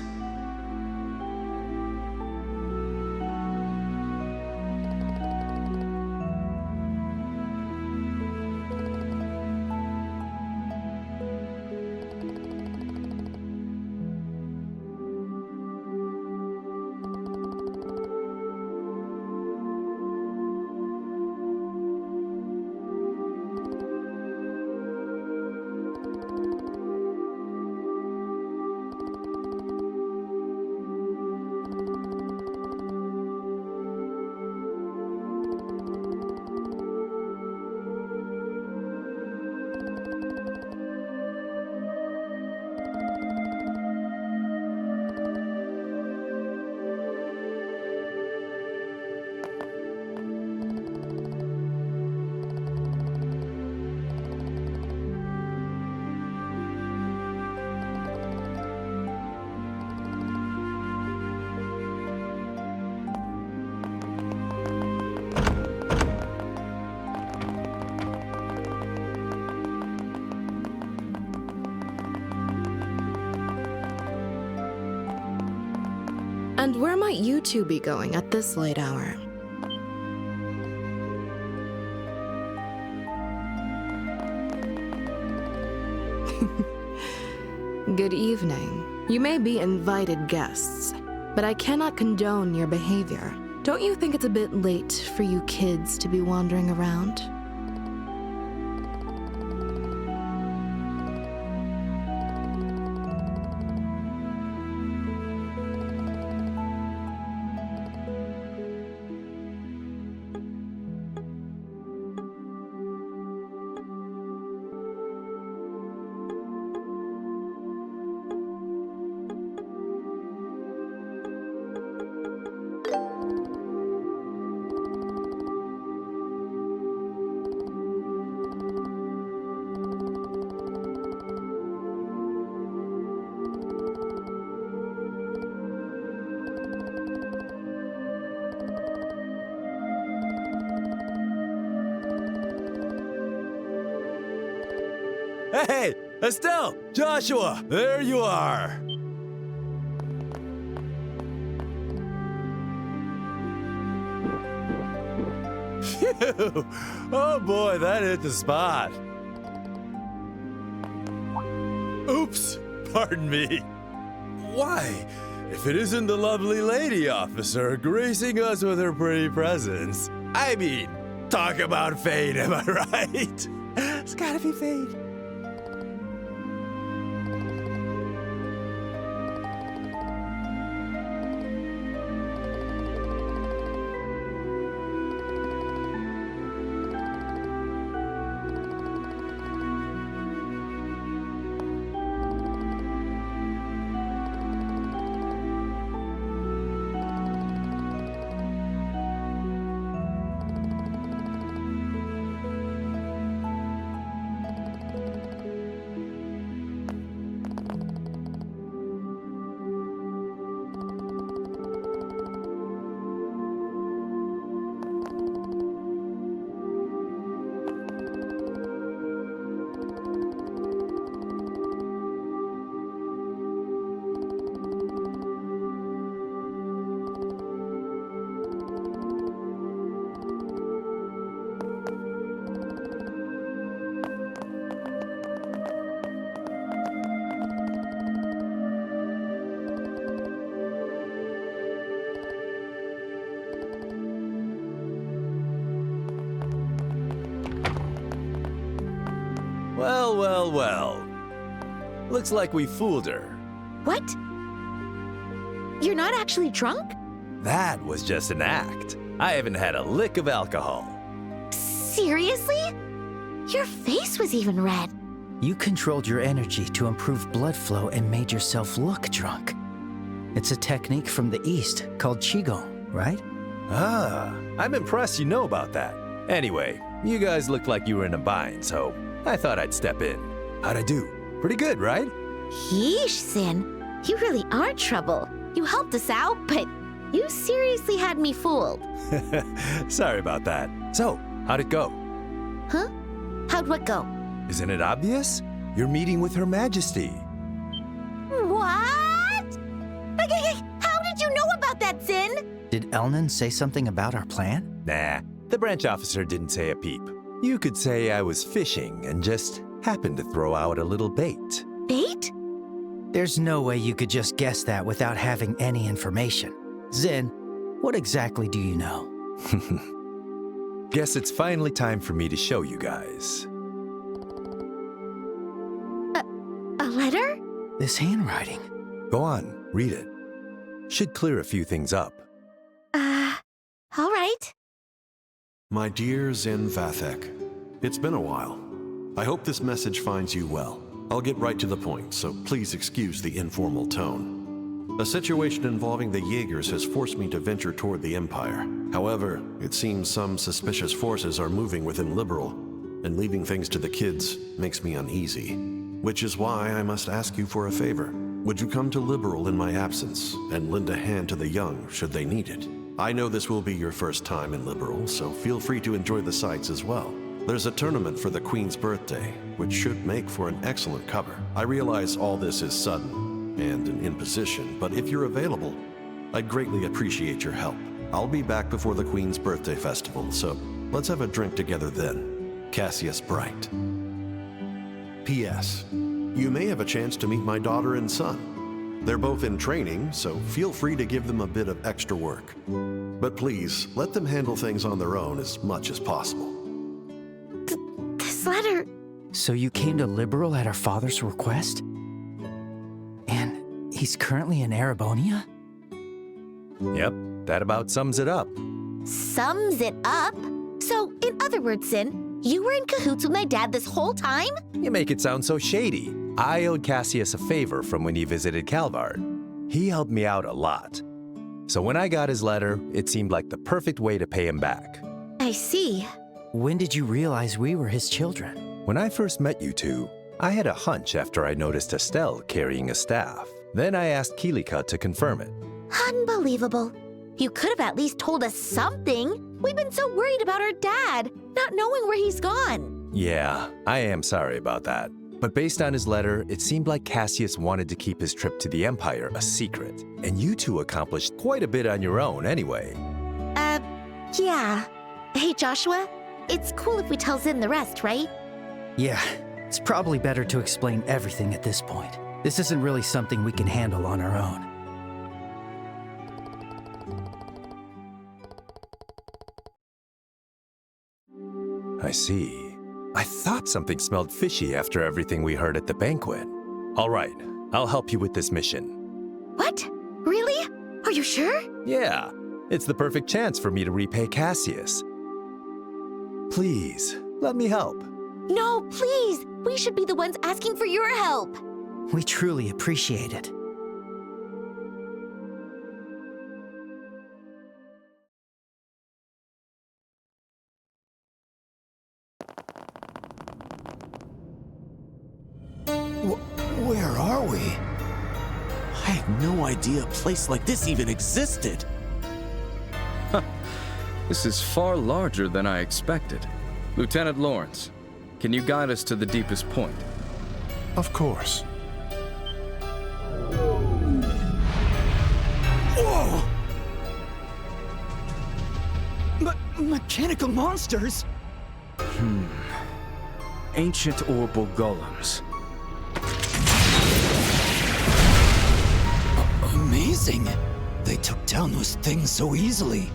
Speaker 6: And where might you two be going at this late hour? Good evening. You may be invited guests, but I cannot condone your behavior. Don't you think it's a bit late for you kids to be wandering around?
Speaker 5: Hey, Estelle! Joshua! There you are! Phew! Oh boy, that hit the spot. Oops! Pardon me. Why? If it isn't the lovely lady officer gracing us with her pretty presence. I mean, talk about fate, am I right? It's gotta be fate. Well, well, well. Looks like we fooled her.
Speaker 3: What? You're not actually drunk?
Speaker 5: That was just an act. I haven't had a lick of alcohol.
Speaker 3: Seriously? Your face was even red.
Speaker 4: You controlled your energy to improve blood flow and made yourself look drunk. It's a technique from the East called qigong, right?
Speaker 5: Ah, I'm impressed you know about that. Anyway, you guys looked like you were in a bind, so I thought I'd step in. How'd I do? Pretty good, right?
Speaker 3: Yeesh, Sin. You really are trouble. You helped us out, but you seriously had me fooled.
Speaker 5: Sorry about that. So, how'd it go?
Speaker 3: Huh? How'd what go?
Speaker 5: Isn't it obvious? You're meeting with Her Majesty.
Speaker 3: What? How did you know about that, Sin?
Speaker 4: Did Elnan say something about our plan?
Speaker 5: Nah, the branch officer didn't say a peep. You could say I was fishing and just happened to throw out a little bait.
Speaker 3: Bait?
Speaker 4: There's no way you could just guess that without having any information. Zin, what exactly do you know?
Speaker 5: Guess it's finally time for me to show you guys.
Speaker 3: A letter?
Speaker 4: This handwriting.
Speaker 5: Go on, read it. Should clear a few things up.
Speaker 3: All right.
Speaker 1: My dear Zin Vathek, it's been a while. I hope this message finds you well. I'll get right to the point, so please excuse the informal tone. A situation involving the Jaegers has forced me to venture toward the Empire. However, it seems some suspicious forces are moving within Liberal, and leaving things to the kids makes me uneasy. Which is why I must ask you for a favor. Would you come to Liberal in my absence, and lend a hand to the young should they need it? I know this will be your first time in Liberal, so feel free to enjoy the sights as well. There's a tournament for the Queen's birthday, which should make for an excellent cover. I realize all this is sudden and an imposition, but if you're available, I'd greatly appreciate your help. I'll be back before the Queen's birthday festival, so let's have a drink together then. Cassius Bright. P.S. You may have a chance to meet my daughter and son. They're both in training, so feel free to give them a bit of extra work. But please, let them handle things on their own as much as possible.
Speaker 3: This letter...
Speaker 4: So you came to Liberal at our father's request? And he's currently in Erebonia?
Speaker 5: Yep, that about sums it up.
Speaker 3: Sums it up? So, in other words, Sin, you were in cahoots with my dad this whole time?
Speaker 5: You make it sound so shady. I owed Cassius a favor from when he visited Calvard. He helped me out a lot. So when I got his letter, it seemed like the perfect way to pay him back.
Speaker 3: I see.
Speaker 4: When did you realize we were his children?
Speaker 5: When I first met you two, I had a hunch after I noticed Estelle carrying a staff. Then I asked Kilika to confirm it.
Speaker 3: Unbelievable. You could have at least told us something. We've been so worried about our dad, not knowing where he's gone.
Speaker 5: Yeah, I am sorry about that. But based on his letter, it seemed like Cassius wanted to keep his trip to the Empire a secret. And you two accomplished quite a bit on your own anyway.
Speaker 3: Yeah. Hey, Joshua, it's cool if we tell Zin the rest, right?
Speaker 4: Yeah, it's probably better to explain everything at this point. This isn't really something we can handle on our own.
Speaker 5: I see. I thought something smelled fishy after everything we heard at the banquet. All right, I'll help you with this mission.
Speaker 3: What? Really? Are you sure?
Speaker 5: Yeah, it's the perfect chance for me to repay Cassius. Please, let me help.
Speaker 3: No, please! We should be the ones asking for your help!
Speaker 4: We truly appreciate it.
Speaker 18: Where are we? I had no idea a place like this even existed.
Speaker 12: This is far larger than I expected. Lieutenant Lawrence, can you guide us to the deepest point?
Speaker 1: Of course.
Speaker 18: Whoa! Mechanical monsters?
Speaker 12: Ancient orbital golems.
Speaker 18: Amazing! They took down those things so easily.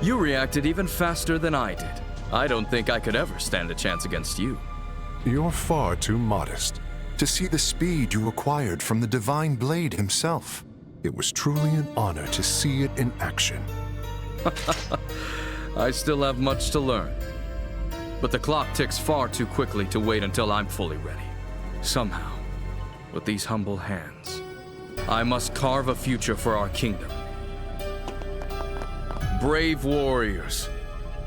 Speaker 12: You reacted even faster than I did. I don't think I could ever stand a chance against you.
Speaker 19: You're far too modest to see the speed you acquired from the Divine Blade himself. It was truly an honor to see it in action.
Speaker 12: I still have much to learn. But the clock ticks far too quickly to wait until I'm fully ready. Somehow, with these humble hands, I must carve a future for our kingdom. Brave warriors,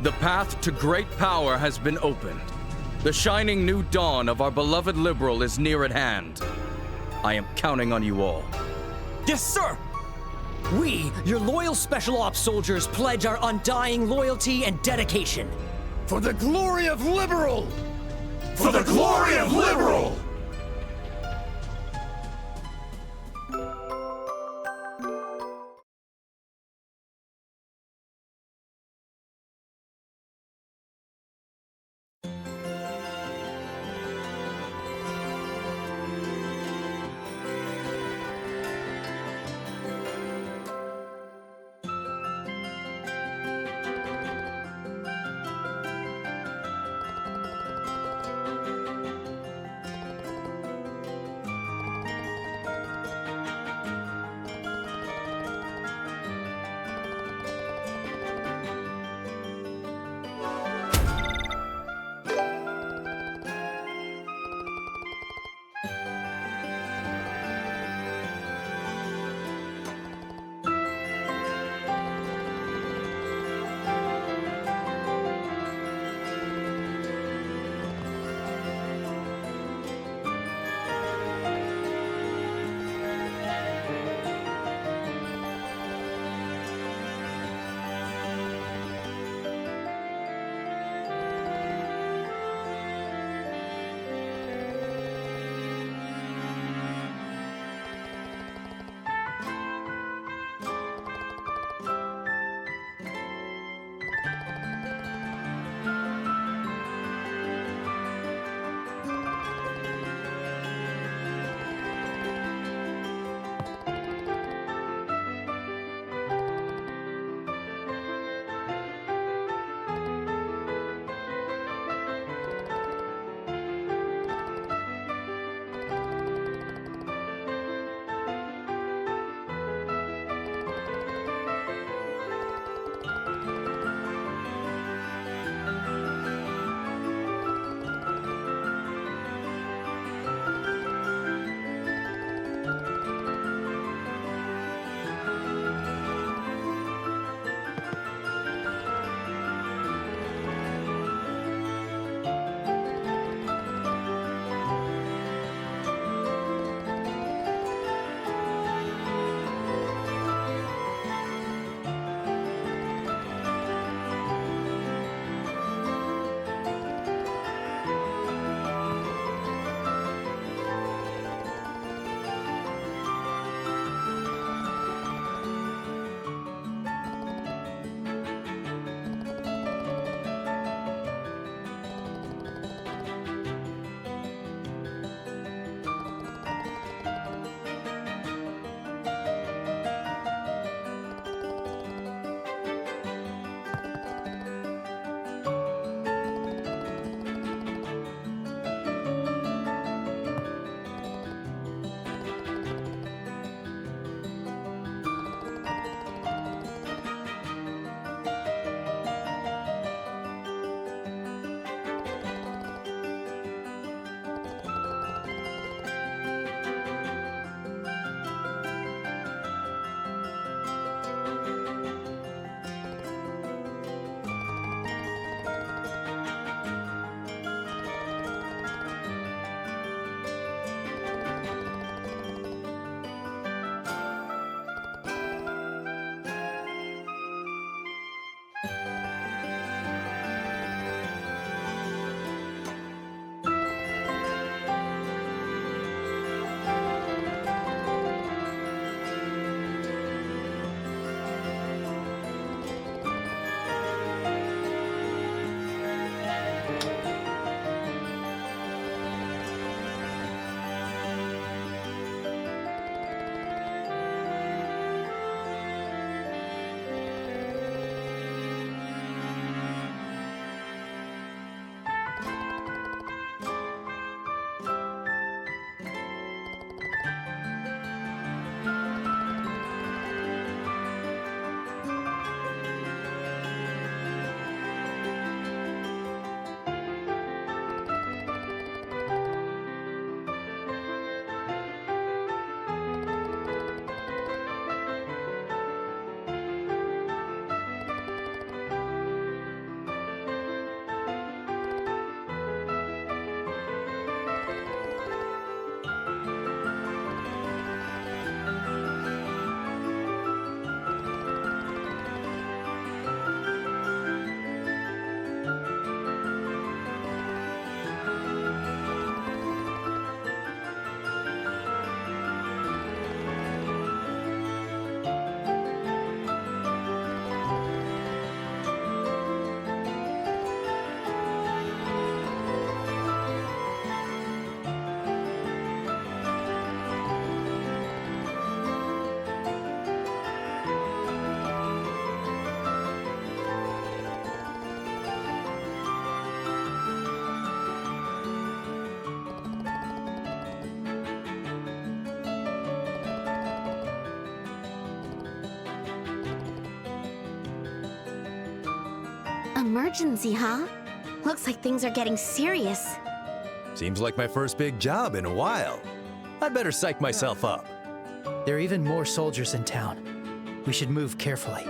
Speaker 12: the path to great power has been opened. The shining new dawn of our beloved liberal is near at hand. I am counting on you all.
Speaker 20: Yes, sir! We, your loyal Special Ops soldiers, pledge our undying loyalty and dedication.
Speaker 18: For the glory of liberal! For the glory of liberal!
Speaker 3: Emergency, huh? Looks like things are getting serious.
Speaker 5: Seems like my first big job in a while. I'd better psych myself up.
Speaker 4: There are even more soldiers in town. We should move carefully.